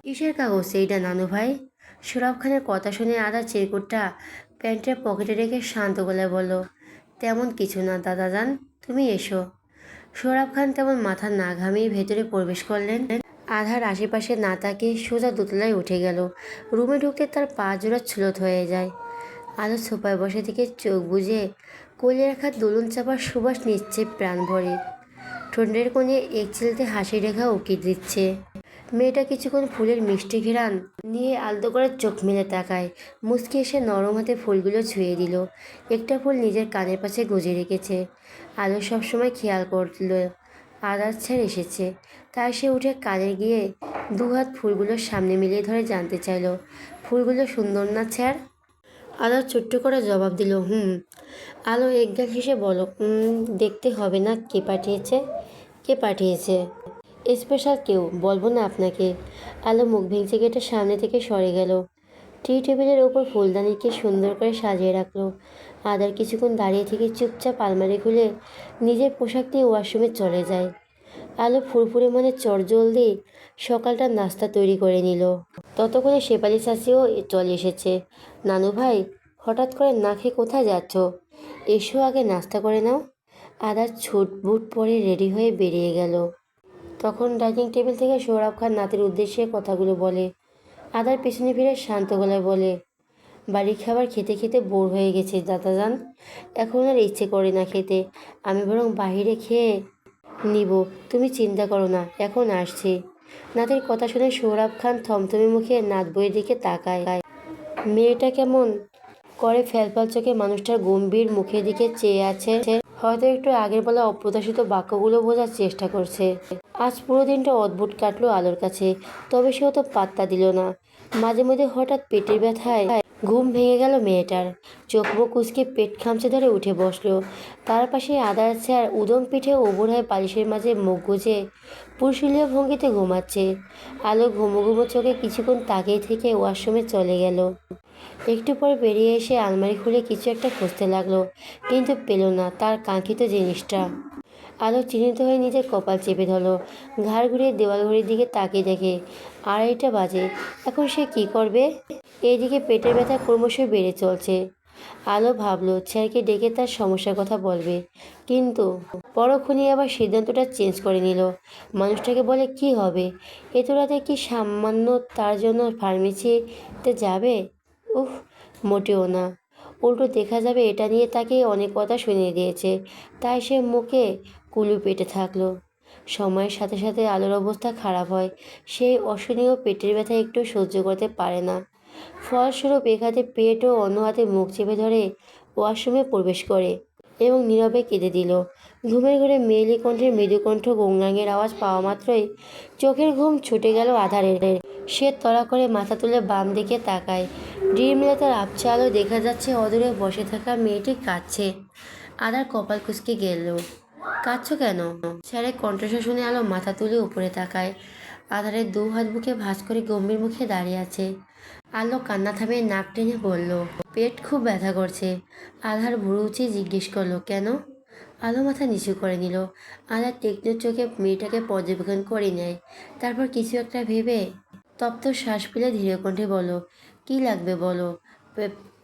কিসের কাগজ এইটা নানু ভাই? সোহরাব খানের কথা শুনে আদা চিরকুটটা প্যান্টের পকেটে রেখে শান্ত গলায় বলল, তেমন কিছু না দাদাজান, তুমি এসো। সোহরাব খান তেমন মাথা না ঘামিয়ে ভেতরে প্রবেশ করলেন। আধার আশেপাশে না তাকিয়ে সোজা দোতলায় উঠে গেল। রুমে ঢুকতে তার পা জোড়া ছুলত হয়ে যায়। আলো সোফায় বসে থেকে চোখ বুজে কোলে রাখা দোলন চাপার সুবাস নিচ্ছে প্রাণ ভরে। ঠোঁটের কোণে এক ছেলেতে হাসি রেখা উকি দিচ্ছে। মেয়েটা কিছুক্ষণ ফুলের মিষ্টি ঘেরান নিয়ে আলতো করে চোখ মেলে তাকায়। মুচকি এসে নরম হাতে ফুলগুলো ছুঁয়ে দিল। একটা ফুল নিজের কানের পাশে গুজে রেখেছে। আলো সবসময় খেয়াল করল আদার ছেড় এসেছে, তাই সে উঠে কানে গিয়ে দুহাত ফুলগুলোর সামনে মিলিয়ে ধরে জানতে চাইল, ফুলগুলো সুন্দর না স্যার? আলো ছোট্ট করে জবাব দিল, হুম। আলো একগাল হেসে বলো, দেখতে হবে না কে পাঠিয়েছে? কে পাঠিয়েছে? স্পেশাল কেউ, বলবো না আপনাকে। আলো মুখ ভেঙচে গেটের সামনে থেকে সরে গেল। টি টেবিলের ওপর ফুলদানিকে সুন্দর করে সাজিয়ে রাখলো। আদার কিছুক্ষণ দাঁড়িয়ে থেকে চুপচাপ আলমারি খুলে নিজের পোশাক নিয়ে ওয়াশরুমে চলে যায়। আলো ফুরফুরে মনে চটজলদি সকালটা নাস্তা তৈরি করে নিল। ততক্ষণে শেফালি চাচিও চলে এসেছে। নানু ভাই, হঠাৎ করে না খেয়ে কোথায় যাচ্ছ? এসো আগে নাস্তা করে নাও। আদার ছুট বুট পরে রেডি হয়ে বেরিয়ে গেল। তখন ডাইনিং টেবিল থেকে সোহরাব খান নাতের উদ্দেশ্যে কথাগুলো বলে। আদার পেছনে ফিরে শান্ত গলায় বলে, বাড়ির খাবার খেতে খেতে বোর হয়ে গেছে দাদাজান, এখন আর ইচ্ছে করে না খেতে। আমি বরং বাহিরে খেয়ে নিব, তুমি চিন্তা করো না, এখন আসছি। নাতের কথা শুনে সোহরাব খান থমথমে মুখে নাত বইয়ের দিকে তাকায়। মেয়েটা কেমন করে ফ্যালফ্যাল চোখে মানুষটার গম্ভীর মুখের দিকে চেয়ে আছে, হয়তো একটু আগের বলা অপ্রত্যাশিত বাক্যগুলো বোঝার চেষ্টা করছে। আজ পুরো দিনটা অদ্ভুত কাটলো আলোর কাছে, তবে সেও তো পাত্তা দিল না। মাঝে মধ্যে হঠাৎ পেটের ব্যথায় ঘুম ভেঙে গেল মেয়েটার। চোখ মুখ কুঁচকে পেট খামচে ধরে উঠে বসলো। তার পাশে আদার চেয়ার উদম পিঠে ওবর হয়ে বালিশের মাঝে মুখ গুজে পুরুষলীয় ভঙ্গিতে ঘুমাচ্ছে। আলো ঘুমো ঘুমো চোখে কিছুক্ষণ তাকিয়ে থেকে ওয়াশরুমে চলে গেল। একটু পর বেরিয়ে এসে আলমারি খুলে কিছু একটা খুঁজতে লাগলো, কিন্তু পেল না তার কাঙ্ক্ষিত জিনিসটা। আলো চিহ্নিত হয়ে নিজের কপাল চেপে ধরল। ঘাড় ঘুরিয়ে দেওয়াল ঘড়ির দিকে তাকিয়ে দেখে 2:30 বাজে। এখন সে কি করবে? এইদিকে পেটের ব্যথা ক্রমশ বেড়ে চলছে। আলো ভাবলো স্যারকে ডেকে তার সমস্যার কথা বলবে, কিন্তু পরক্ষণেই আবার সিদ্ধান্তটা চেঞ্জ করে নিল। মানুষটাকে বলে কি হবে? এত রাতে কি সামান্য তার জন্য ফার্মেসিতে যাবে? উফ, মোটেও না। উল্টো দেখা যাবে এটা নিয়ে তাকে অনেক কথা শুনিয়ে দিয়েছে, তাই সে মুখে কুলু পেটে থাকলো। সময়ের সাথে সাথে আলোর অবস্থা খারাপ হয়। সেই অসহনীয় পেটের ব্যথা একটু সহ্য করতে পারে না। ফলস্বরূপ এক হাতে পেট ও অন্য হাতে মুখ চেপে ধরে ওয়াশরুমে প্রবেশ করে এবং নীরবে কেঁদে দিল। ঘুমের ঘরে মেয়েলি কণ্ঠের মৃদুকণ্ঠ গঙ্গাঙ্গের আওয়াজ পাওয়া মাত্রই চোখের ঘুম ছুটে গেল আধারের। সে তড়া করে মাথা তুলে বাম দিকে তাকায়। মেলে তার আবছা আলো দেখা যাচ্ছে অদূরে বসে থাকা মেয়েটি কাঁদছে। আধার কপাল কুঁচকে গেল। কাঁদছো কেন? স্যারের কণ্ঠস্বর শুনে আলো মাথা তুলে উপরে তাকায়। আধারের 2 হাত বুকে ভাঁজ করে গম্ভীর মুখে দাঁড়িয়ে আছে। আলো কান্না থামিয়ে নাক টেনে বলল, পেট খুব ব্যথা করছে। আধার ভুরু উঁচিয়ে জিজ্ঞেস করলো, কেন? আলো মাথা নিচু করে নিল। আধার তীক্ষ্ণ চোখে মেয়েটাকে পর্যবেক্ষণ করে নেয়। তারপর কিছু একটা ভেবে তপ্ত শ্বাস ফেলে ধীরে কণ্ঠে বলল, কি লাগবে বলো?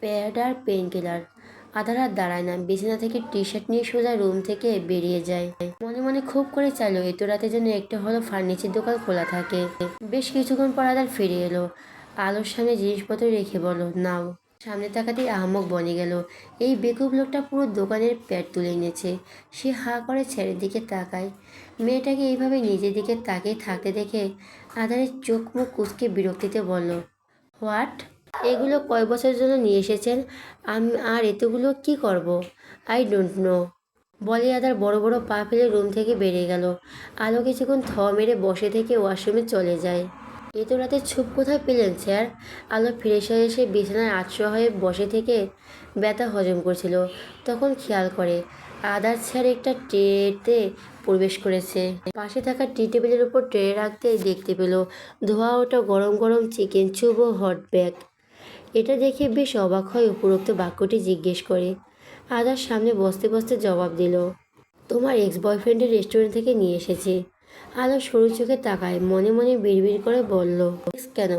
প্যাড আর পেন কিলার। আধার আর দাঁড়ায় না, বিছানা থেকে টি শার্ট নিয়ে সোজা রুম থেকে বেরিয়ে যায়। মনে মনে খুব করে চাইলো এত রাতের জন্য একটা হলো ফার্নিচার দোকান খোলা থাকে। বেশ কিছুক্ষণ পর আধার ফিরে এলো। আলোর সামনে জিনিসপত্র রেখে বলল, নাও। সামনে তাকাতেই আহাম্মক বনে গেল। এই বেকুব লোকটা পুরো দোকানের প্যাড তুলে এনেছে। সে হাঁ করে ছেলের দিকে তাকায়। মেয়েটাকে এইভাবে নিজের দিকে তাকিয়ে থাকতে দেখে আধারের চোখ মুখ কুঁচকে বিরক্তিতে বলল, হোয়াট? এগুলো কয় বছরের জন্য নিয়ে এসেছেন? আমি আর এতগুলো কি করব? I don't know. বলে আদার বড় বড় পা ফেলে রুম থেকে বেরিয়ে গেল। আলো কিছুক্ষণ মেরে বসে থেকে ওয়াশরুমে চলে যায়। এত রাতে ছুপ কোথায় পেলেন স্যার? আলো ফ্রেশ হয়ে এসে বিছানায় আটশো হয়ে বসে থেকে ব্যথা হজম করছিল। তখন খেয়াল করে আদার স্যার একটা ট্রেতে প্রবেশ করেছে। পাশে থাকা টি টেবিলের উপর ট্রে রাখতে দেখতে পেল ধোয়া ওটা গরম গরম চিকেন চুপ ও হট ব্যাগ। এটা দেখে বেশ অবাক হয় উপরোক্ত বাক্যটি জিজ্ঞেস করে। আদার সামনে বসতে বসতে জবাব দিল, তোমার এক্স বয়ফ্রেন্ডের রেস্টুরেন্ট থেকে নিয়ে এসেছি। আলো সরু চোখে তাকায়, মনে মনে বিড়বিড় করে বলল, কেন?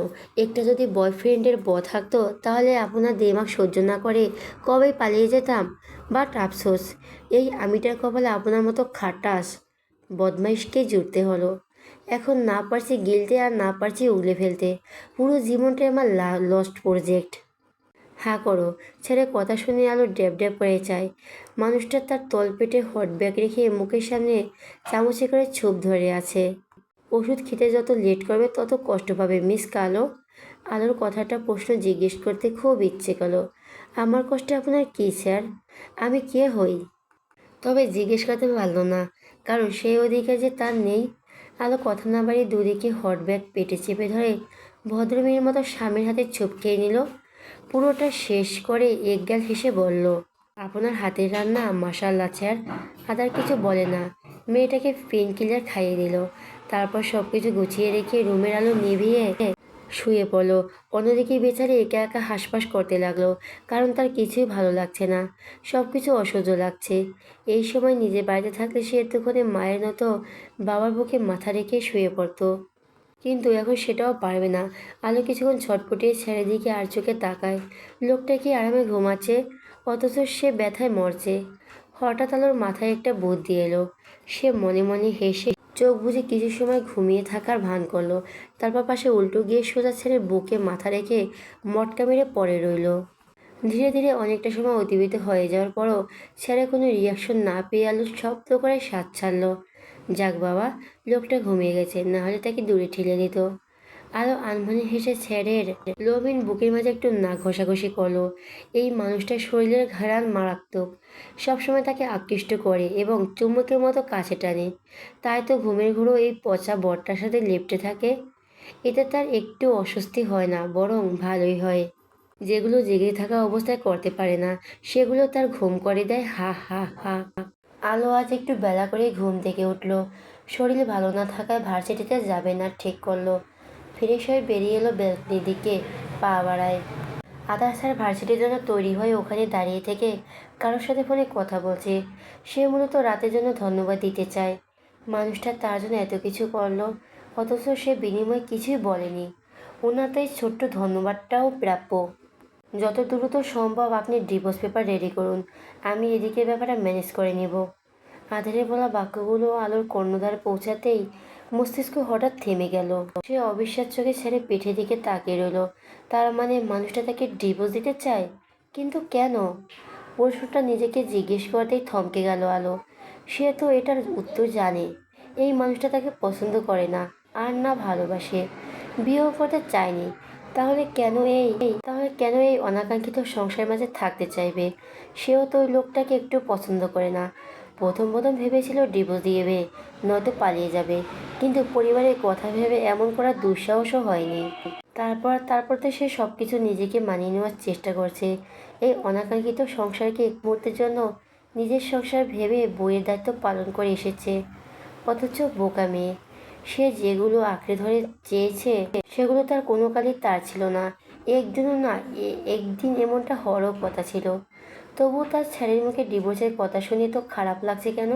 একটা যদি বয়ফ্রেন্ডের থাকতো তাহলে আপনার দেমাগ সহ্য না করে কবে পালিয়ে যেতাম। বাট আফসোস, এই আমিটার কপালে আপনার মতো খাটাস বদমাইশকে জুড়তে হলো। এখন না পারছি গিলতে আর না পারছি উগলে ফেলতে। পুরো জীবনটাই আমার লস্ট প্রজেক্ট। হ্যাঁ করো। ছেড়ে কথা শুনে আলো ড্যাব ড্যাব করে চায়। মানুষটা তার তলপেটে হট ব্যাগ রেখে মুখের সামনে চামচে করে ছোপ ধরে আছে। ওষুধ খেতে যত লেট করবে তত কষ্ট পাবে মিস কালো। আলোর কথাটা প্রশ্ন জিজ্ঞেস করতে খুব ইচ্ছে করলো। আমার কষ্টে আপনার কী স্যার? আমি কে হই? তবে জিজ্ঞেস করতে পারল না, কারণ সেই অধিকার যে তার নেই। আলো কথা না বাড়িয়ে দুদিকে হট ব্যাগ পেটে চেপে ধরে ভদ্রমেয়ের মতো স্বামীর হাতে ছোপ খেয়ে নিল। পুরোটা শেষ করে একগাল হেসে বলল, আপনার হাতের রান্না মাশাআল্লাহ স্যার। আদার কিছু বলে না, মেয়েটাকে পেন কিলার খাইয়ে দিল। তারপর সব কিছু গুছিয়ে রেখে রুমের আলো নিভিয়ে শুয়ে পড়লো। অন্যদিকে বেচারি একা একা হাঁসফাঁস করতে লাগলো, কারণ তার কিছুই ভালো লাগছে না, সব কিছু অসহ্য লাগছে। এই সময় নিজের বাড়িতে থাকলে সে এতক্ষণে মায়ের মতো বাবার বুকে মাথা রেখে শুয়ে পড়তো, কিন্তু এখন সেটাও পারবে না। আলো কিছুক্ষণ ছটপটিয়ে ছেলের দিকে আর চোখে তাকায়। লোকটা কি আরামে ঘুমাচ্ছে, অথচ সে ব্যথায় মরছে। হঠাৎ আলোর মাথায় একটা বুদ্ধি এলো। সে মনে মনে হেসে চোখ বুজে কিছু সময় ঘুমিয়ে থাকার ভান করলো। তারপর পাশে উল্টো গিয়ে সোজা ছেলের বুকে মাথা রেখে মটকা মেরে পড়ে রইল। ধীরে ধীরে অনেকটা সময় অতিবাহিত হয়ে যাওয়ার পরও ছেলে কোনো রিয়াকশন না পেয়ে আলো শব্দ করে শ্বাস ছাড়ল। যাক বাবা, লোকটা ঘুমিয়ে গেছে, না হলে তাকে দূরে ঠেলে দিত। আলো আনমনে হেসে ছেড়ের লবিন বুকের মাঝে একটু নাক ঘষাঘষি করলো। এই মানুষটার শরীরের ঘ্রাণ মারাত্মক, সবসময় তাকে আকৃষ্ট করে এবং চুম্বকের মতো কাছে টানে। তাই তো ঘুমের ঘোরও এই পচা বরটার সাথে লেপ্টে থাকে। এতে তার একটু অস্বস্তি হয় না, বরং ভালোই হয়। যেগুলো জেগে থাকা অবস্থায় করতে পারে না, সেগুলো তার ঘুম করে দেয়। হা হা হা। আলো আজ একটু বেলা করে ঘুম থেকে উঠল। শরীর ভালো না থাকায় ভার্সিটিতে যাবে না ঠিক করলো। ফ্রেশ হয়ে বেরিয়ে এলো ব্যালকনির দিকে, পা বাড়ায়। আদার স্যার ভার্সিটির জন্য তৈরি হয়ে ওখানে দাঁড়িয়ে থেকে কারোর সাথে ফোনে কথা বলছে। সে মূলত রাতের জন্য ধন্যবাদ দিতে চায়। মানুষটা তার জন্য এত কিছু করলো, অথচ সে বিনিময়ে কিছুই বলেনি। ওনার তো এই ছোট্ট ধন্যবাদটাও প্রাপ্য। যত দ্রুত সম্ভব আপনি ডিভোর্স পেপার রেডি করুন, আমি এদিকে ব্যাপারটা ম্যানেজ করে নেব। আধারে বলা বাক্যগুলো আলোর কর্ণধার পৌঁছাতেই মস্তিষ্ক হঠাৎ থেমে গেল। সে অবিশ্বাস চোখে ছেড়ে পিঠের দিকে তাকিয়ে রইল। তার মানে মানুষটা তাকে ডিভোর্স দিতে চায়, কিন্তু কেন? প্রশ্নটা নিজেকে জিজ্ঞেস করতেই থমকে গেল আলো। সে তো এটার উত্তর জানে। এই মানুষটা তাকে পছন্দ করে না, আর না ভালোবাসে, বিয়েও করতে চায়নি। তাহলে কেন এই অনাকাঙ্ক্ষিত সংসারের মাঝে থাকতে চাইবে? সেও তো ওই লোকটাকে একটু পছন্দ করে না। প্রথম প্রথম ভেবেছিল ডিভোর্স দিয়েবে, নয়তো পালিয়ে যাবে, কিন্তু পরিবারের কথা ভেবে এমন করার দুঃসাহসও হয়নি। তারপর তো সে সব কিছু নিজেকে মানিয়ে নেওয়ার চেষ্টা করছে। এই অনাকাঙ্ক্ষিত সংসারকে এক মুহূর্তের জন্য নিজের সংসার ভেবে বইয়ের দায়িত্ব পালন করে এসেছে। অথচ বোকা মেয়ে, সে যেগুলো আঁকড়ে ধরে চেয়েছে সেগুলো তার কোনো কালই তার ছিল না। একদিনও না, একদিন এমনটা হওয়ারও কথা ছিল। তবুও তার ছেলের মুখে ডিভোর্সের কথা শুনে তো খারাপ লাগছে কেন?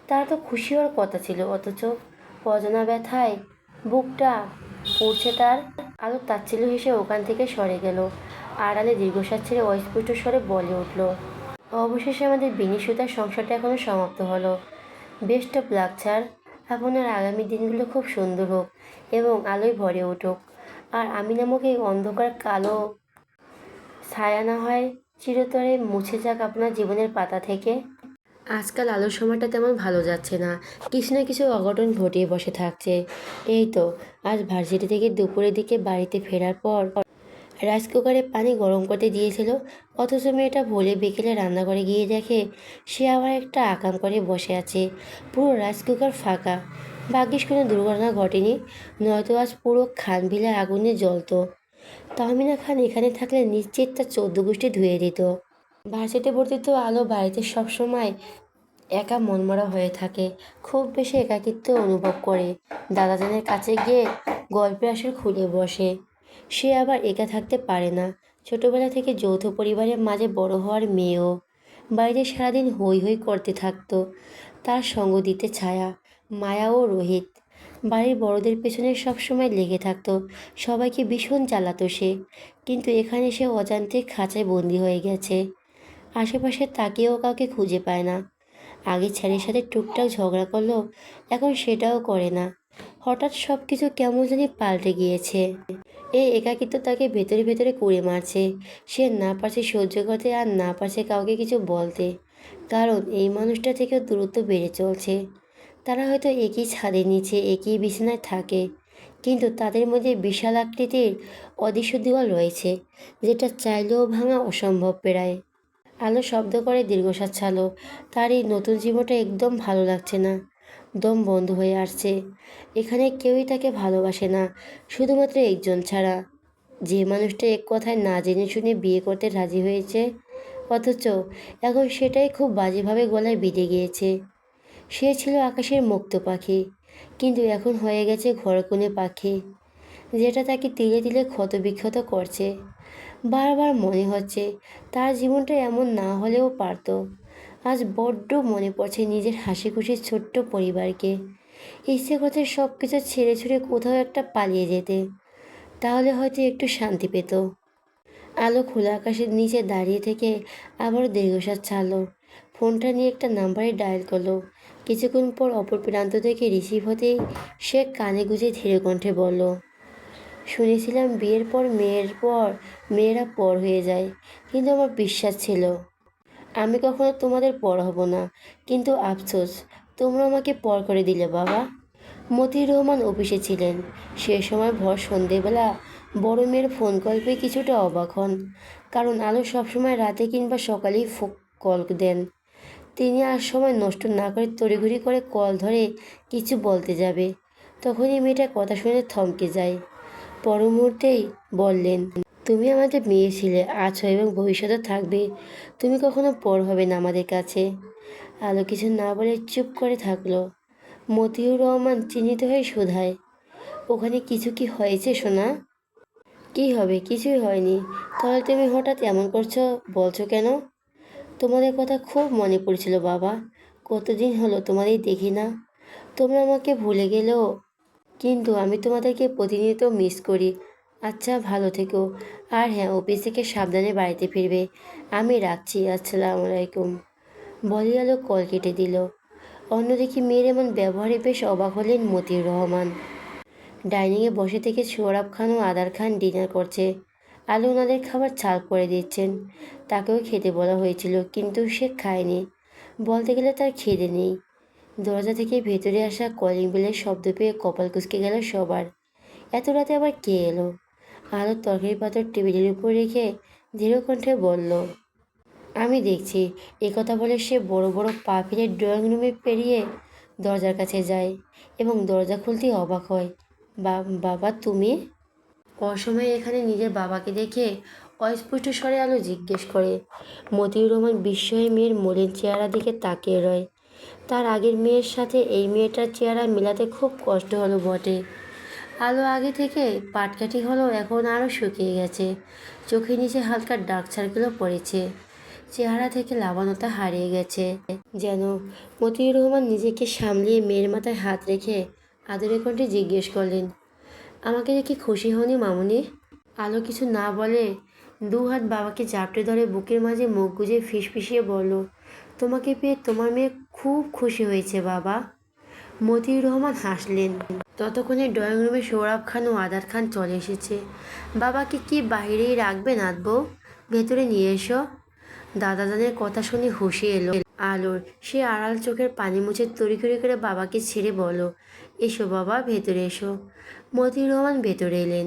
তার তো খুশি হওয়ার কথা ছিল, অথচ অজানা ব্যথায় বুকটা পুড়ছে তার। আলো তাচ্ছিল্য হেসে ওখান থেকে সরে গেল। আড়ালে দীর্ঘশ্বাস ছেড়ে অস্ফুট স্বরে বলে উঠল, অবশেষে আমাদের বিনি সুতার সংসারটা এখনো সমাপ্ত হলো। Best of luck sir. আপনার আগামী দিনগুলো খুব সুন্দর হোক এবং আলোয় ভরে উঠুক। আর আমি নামক এই অন্ধকার কালো ছায়া না হয় চিরতরে মুছে যাক আপনার জীবনের পাতা থেকে। আজকাল আলোর সময়টা তেমন ভালো যাচ্ছে না, কিছু না কিছু অঘটন ঘটিয়ে বসে থাকছে। এই তো আজ ভার্সিটি থেকে দুপুরের দিকে বাড়িতে ফেরার পর রাইস কুকারে পানি গরম করতে দিয়েছিল, অথচ মেয়েটা ভোরে বিকেলে রান্নাঘরে গিয়ে দেখে সে আবার একটা আকাম করে বসে আছে। পুরো রাইস কুকার ফাঁকা। ভাগ্যিস কোনো দুর্ঘটনা ঘটেনি, নয়তো আজ পুরো খানভিলা আগুনে জ্বলতো। তাহমিনা খান এখানে থাকলে নিশ্চিত তার 14 গোষ্ঠী ধুয়ে দিত। ভার্সিটি ভর্তি তো আলো বাড়িতে সবসময় একা মনমরা হয়ে থাকে, খুব বেশি একাকিত্ব অনুভব করে। দাদাজানের কাছে গিয়ে গল্পের আসর খুলে বসে। সে আবার একা থাকতে পারে না। ছোটবেলা থেকে যৌথ পরিবারের মাঝে বড় হওয়ার মেয়েও। বাড়িতে সারাদিন হই হই করতে থাকতো। তার সঙ্গ দিতে ছায়া, মায়া ও রোহিত। বাড়ির বড়দের পেছনে সবসময় লেগে থাকতো, সবাইকে ভীষণ জ্বালাতো সে। কিন্তু এখানে সে অজান্তে খাঁচায় বন্দি হয়ে গেছে। আশেপাশে তাকিয়েও কাউকে খুঁজে পায় না। আগে ছেলের সাথে টুকটাক ঝগড়া করলো, এখন সেটাও করে না। হঠাৎ সব কিছু কেমন জানি পাল্টে গিয়েছে। এই একাকিত্ব তাকে ভেতরে ভেতরে কুড়ে মারছে। সে না পারছে সহ্য করতে, আর না পারছে কাউকে কিছু বলতে। কারণ এই মানুষটা থেকেও দূরত্ব বেড়ে চলছে। তারা হয়তো একই ছাদের নিচে একই বিছানায় থাকে, কিন্তু তাদের মধ্যে বিশাল আকৃতির অদৃশ্য দেওয়াল রয়েছে, যেটা চাইলেও ভাঙা অসম্ভব প্রায়। আলো শব্দ করে দীর্ঘশ্বাস ছাড়ল। তার এই নতুন জীবনটা একদম ভালো লাগছে না। দম বন্ধ হয়ে আসছে। এখানে কেউই তাকে ভালোবাসে না, শুধুমাত্র একজন ছাড়া, যে মানুষটা এক কথায় না জেনে শুনে বিয়ে করতে রাজি হয়েছে। অথচ এখন সেটাই খুব বাজেভাবে গলায় বিঁধে গিয়েছে। সে ছিল আকাশের মুক্ত পাখি, কিন্তু এখন হয়ে গেছে ঘরকুনে পাখি, যেটা তাকে তিলে তিলে ক্ষতবিক্ষত করছে। বারবার মনে হচ্ছে তার জীবনটা এমন না হলেও পারত। আজ বড্ড মনে পড়ছে নিজের হাসি খুশির ছোট্ট পরিবারকে। ইচ্ছে করছে সব কিছু ছেড়ে ছুড়ে কোথাও একটা পালিয়ে যেতে, তাহলে হয়তো একটু শান্তি পেত। আলো খোলা আকাশের নিচে দাঁড়িয়ে থেকে আবারও দীর্ঘশ্বাস ছাড়ল। ফোনটা নিয়ে একটা নাম্বারে ডায়াল করলো। কিছুক্ষণ পর অপর প্রান্ত থেকে রিসিভ হতেই সে কানে গুঁজে ধীরে কণ্ঠে বলল, শুনেছিলাম বিয়ের পর মেয়েরা পর হয়ে যায়, কিন্তু আমার বিশ্বাস ছিল আমি কখনো তোমাদের পর হব না। কিন্তু আফসোস, তোমরা আমাকে পর করে দিলে বাবা। মতিউর রহমান অফিসে ছিলেন। সে সময় ভর সন্ধেবেলা বড় মেয়ের ফোন কল পেয়ে কিছুটা অবাক হন, কারণ আলো সবসময় রাতে কিংবা সকালেই কল দেন। তিনি আর সময় নষ্ট না করে তড়িঘড়ি করে কল ধরে কিছু বলতে যাবে, তখনই মেয়েটা কথা শুনে থমকে যায়। পর মুহূর্তেই বললেন, তুমি আমাদের মেয়ে ছিলে, আছো এবং ভবিষ্যতে থাকবে। তুমি কখনো পর হবে না আমাদের কাছে। আলো কিছু না বলে চুপ করে থাকলো। মতিউর রহমান চিন্তিত হয়ে শোধায়, ওখানে কিছু কি হয়েছে সোনা? কি হবে, কিছুই হয়নি। তাহলে তুমি হঠাৎ এমন করছো, বলছো কেন? তোমাদের কথা খুব মনে পড়ছিল বাবা। কতদিন হলো তোমাদের দেখি না। তোমরা আমাকে ভুলে গেলেও কিন্তু আমি তোমাদেরকে প্রতিনিয়ত মিস করি। আচ্ছা, ভালো থেকো। আর হ্যাঁ, অফিস থেকে সাবধানে বাড়িতে ফিরবে। আমি রাখছি, আসসালামু আলাইকুম। বলি আলো কল কেটে দিল। অন্যদিকে মেয়ের এমন ব্যবহারে বেশ অবাক হলেন মতিউর রহমান। ডাইনিংয়ে বসে থেকে সোহরাব খান ও আদার খান ডিনার করছে। আলো ওনাদের খাবার ছাড় করে দিচ্ছেন। তাকেও খেতে বলা হয়েছিল, কিন্তু সে খায়নি। বলতে গেলে তার খিদে নেই। দরজা থেকে ভেতরে আসা কলিং বেলের শব্দ পেয়ে কপাল কুঁচকে গেল সবার। এত রাতে আবার কে এলো? আলো তরকারি পাত্র টেবিলের উপর রেখে ধীর কণ্ঠে বলল, আমি দেখছি। কথা বলে সে বড় বড় পা ফেলে ড্রয়িং রুমে পেরিয়ে দরজার কাছে যায় এবং দরজা খুলতেই অবাক হয়। বাবা তুমি? অসময়ে এখানে নিজের বাবাকে দেখে অস্পষ্ট স্বরে আলো জিজ্ঞেস করে। মতিউর রহমান বিস্ময়ে মেয়ের মলিন চেহারা দিকে তাকিয়ে রয়। তার আগের মেয়ের সাথে এই মেয়েটার চেহারা মেলাতে খুব কষ্ট হলো বটে। আলো আগে থেকে পাটকাঠি হলেও এখন আরও শুকিয়ে গেছে। চোখের নিচে হালকা ডার্ক সার্কেলও পড়েছে। চেহারা থেকে লাবণ্যতা হারিয়ে গেছে যেন। মতিউর রহমান নিজেকে সামলিয়ে মেয়ের মাথায় হাত রেখে আদরে কণ্ঠে জিজ্ঞেস করলেন, আমাকে দেখে খুশি হওনি মামুনি? আলো কিছু না বলে দু হাত বাবাকে জাপটে ধরে বুকের মাঝে মুখ গুজে ফিসফিসিয়ে বলল, তোমাকে পেয়ে তোমার মেয়ে খুব খুশি হয়েছে বাবা। মতিউর রহমান হাসলেন। ততক্ষণে ড্রয়িং রুমে সোহরাব খান ও আদার খান চলে এসেছে। বাবাকে কি বাইরেই রাখবে নাতবো? ভেতরে নিয়ে এসো। দাদাজানের কথা শুনে হুঁশি এলো আলোর। সে আড়াল চোখের পানি মুছে তড়িঘড়ি করে বাবাকে ছেড়ে বলো, এসো বাবা, ভেতরে এসো। মতিউর রহমান ভেতরে এলেন।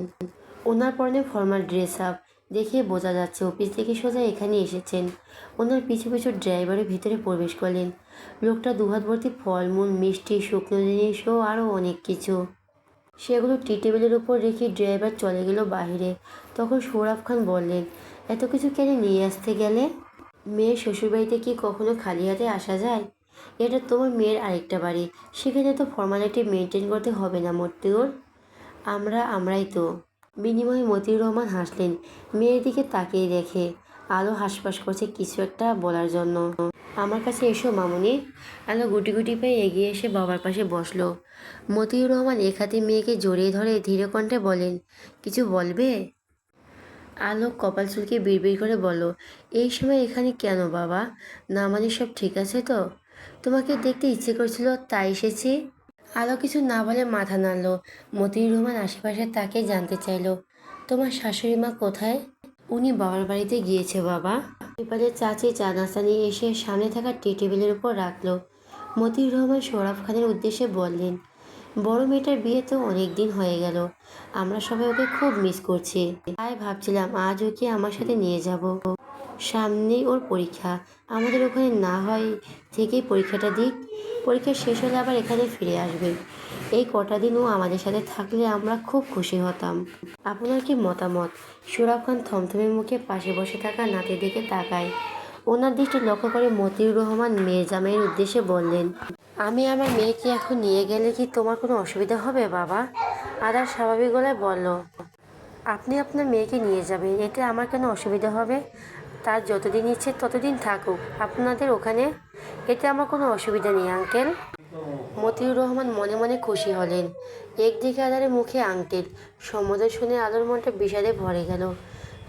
ওনার পরনে ফর্মাল ড্রেস আপ দেখে বোঝা যাচ্ছে অফিস থেকে সোজা এখানে এসেছেন। ওনার পিছু পিছু ড্রাইভারের ভিতরে প্রবেশ করলেন। লোকটা দুহাত ভর্তি ফলমূল, মিষ্টি, শুকনো জিনিস ও আরও অনেক কিছু। সেগুলো টি টেবিলের উপর রেখে ড্রাইভার চলে গেল বাইরে। তখন সোহরাব খান বললেন, এত কিছু কেন নিয়ে আসতে গেলে? মেয়ের শ্বশুরবাড়িতে কি কখনো খালি হাতে আসা যায়? এটা তোমার মেয়ের আরেকটা বাড়ি, সেখানে তো ফর্মালিটি মেনটেন করতে হবে না মতিউর? আমরাই তো। বিনিময়ে মতিউর রহমান হাসলেন। মেয়ের দিকে তাকিয়ে দেখে আলো হাসপাস করছে কিছু একটা বলার জন্য। আমার কাছে এসো মামুনি। আলো গুটি গুটি পেয়ে এগিয়ে এসে বাবার পাশে বসলো। মতিউর রহমান এক হাতে মেয়েকে জড়িয়ে ধরে ধীর কণ্ঠে বলেন, কিছু বলবে? আলো কপাল চুলকে বিড়বিড় করে বলল, এই সময় এখানে কেন বাবা? না মানে সব ঠিক আছে তো? তোমাকে দেখতে ইচ্ছে করছিল তাই এসেছি। আলো কিছু না বলে মাথা নাড়ল। মতিউর রহমান আশেপাশে তাকে জানতে চাইল, তোমার শাশুড়ি মা কোথায়? উনি বাবার বাড়িতে গিয়েছে বাবা। এবারে চাচি চা নাস্তা নিয়ে এসে সামনে থাকা টি টেবিলের উপর রাখলো। মতিউর রহমান সোহরাব খানের উদ্দেশ্যে বললেন, বড় মেয়েটার বিয়ে তো অনেক দিন হয়ে গেল। আমরা সবাই ওকে খুব মিস করছি। তাই ভাবছিলাম আজ ওকে আমার সাথে নিয়ে যাব। সামনেই ওর পরীক্ষা। আমাদের ওখানে না হয় থেকেই পরীক্ষাটা দিক। পরীক্ষা শেষ হলে আবার এখানে ফিরে আসবে। এই কটা দিন ও আমাদের সাথে থাকলে আমরা খুব খুশি হতাম। আপনার কি মতামত? সোহরাব খান থমথমে মুখে পাশে বসে থাকা নাতির দিকে তাকায়। ওনার দৃষ্টি লক্ষ্য করে মতিউর রহমান মেয়ের জামাইয়ের উদ্দেশ্যে বললেন, আমি আমার মেয়েকে এখন নিয়ে গেলে কি তোমার কোনো অসুবিধা হবে বাবা? আদার স্বাভাবিক গলায় বলল, আপনি আপনার মেয়েকে নিয়ে যাবেন, এতে আমার কেন অসুবিধা হবে? তার যতদিন ইচ্ছে ততদিন থাকুক আপনাদের ওখানে, এতে আমার কোনো অসুবিধা নেই আঙ্কেল। মতিউর রহমান মনে মনে খুশি হলেন। একদিকে আদারের মুখে আঙ্কেল সম্বোধন শুনে আলোর মনটা বিষাদে ভরে গেল।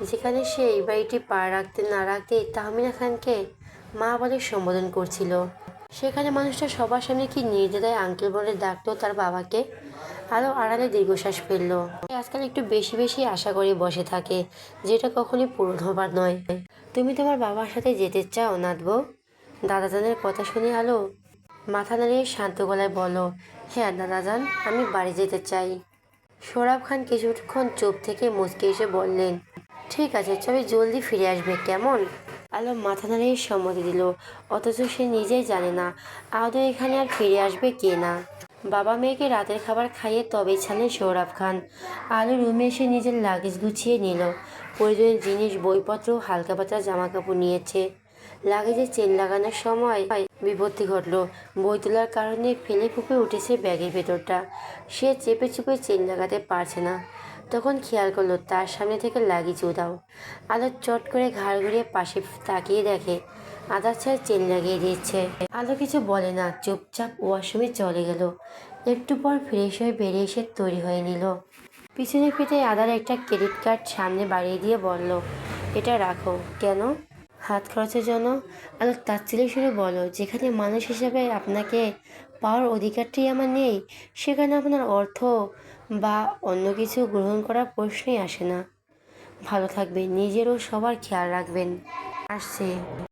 যেখানে সে এই বাড়িটি পা রাখতে না রাখতে তাহমিনা খানকে মা বলে সম্বোধন করছিল, সেখানে মানুষটা সবার সামনে কি নির্দ্বিধায় আঙ্কেল বলে ডাকতো তার বাবাকে। আরও আড়ালে দীর্ঘশ্বাস ফেললো। আজকাল একটু বেশি বেশি আশা করে বসে থাকে, যেটা কখনই পূরণ হবার নয়। তুমি তোমার বাবার সাথে যেতে চাও নাতবো? দাদাজানের কথা শুনে আলো মাথা নাড়িয়ে শান্ত গলায় বলল, হ্যাঁ দাদাজান, আমি বাড়ি যেতে চাই। সোহরাব খান কিছুক্ষণ চুপ থেকে মুচকে এসে বললেন, ঠিক আছে, তবে জলদি ফিরে আসবে কেমন? আলো মাথা নাড়িয়ে সম্মতি দিল, অথচ সে নিজেই জানে না আদৌ এখানে আর ফিরে আসবে কে না। বাবা মেয়েকে রাতের খাবার খাইয়ে তবেই ছাড়লেন সৌরভ খান। আলো রুমে এসে নিজের লাগেজ গুছিয়ে নিল। প্রয়োজনীয় জিনিস, বইপত্র, হালকা পাতলা জামা কাপড় নিয়েছে। লাগেজে চেন লাগানোর সময় বিপত্তি ঘটল। বই তোলার কারণে ফেলে ফুঁপে উঠেছে ব্যাগের ভেতরটা। সে চেপে চুপে চেন লাগাতে পারছে না। তখন খেয়াল করলো তার সামনে থেকে লাগেজ উধাও। আলো চট করে ঘাড় ঘুরিয়ে পাশে তাকিয়ে দেখে আদার ছায় চেন লাগিয়ে দিচ্ছে। আলো কিছু বলে না, চুপচাপ ওয়াশরুমে চলে গেল। একটু পর ফ্রেশ হয়ে বেরিয়ে এসে তৈরি হয়ে নিল। পিছনে ফিরে আদার একটা ক্রেডিট কার্ড সামনে বাড়িয়ে দিয়ে বলল, এটা রাখো। কেন? হাত খরচের জন্য। আলো তাচ্ছিল্যের সুরে বলো, যেখানে মানুষ হিসেবে আপনাকে পাওয়ার অধিকারটাই আমার নেই, সেখানে আপনার অর্থ বা অন্য কিছু গ্রহণ করার প্রশ্নই আসে না। ভালো থাকবেন, নিজের ও সবার খেয়াল রাখবেন। আসছে।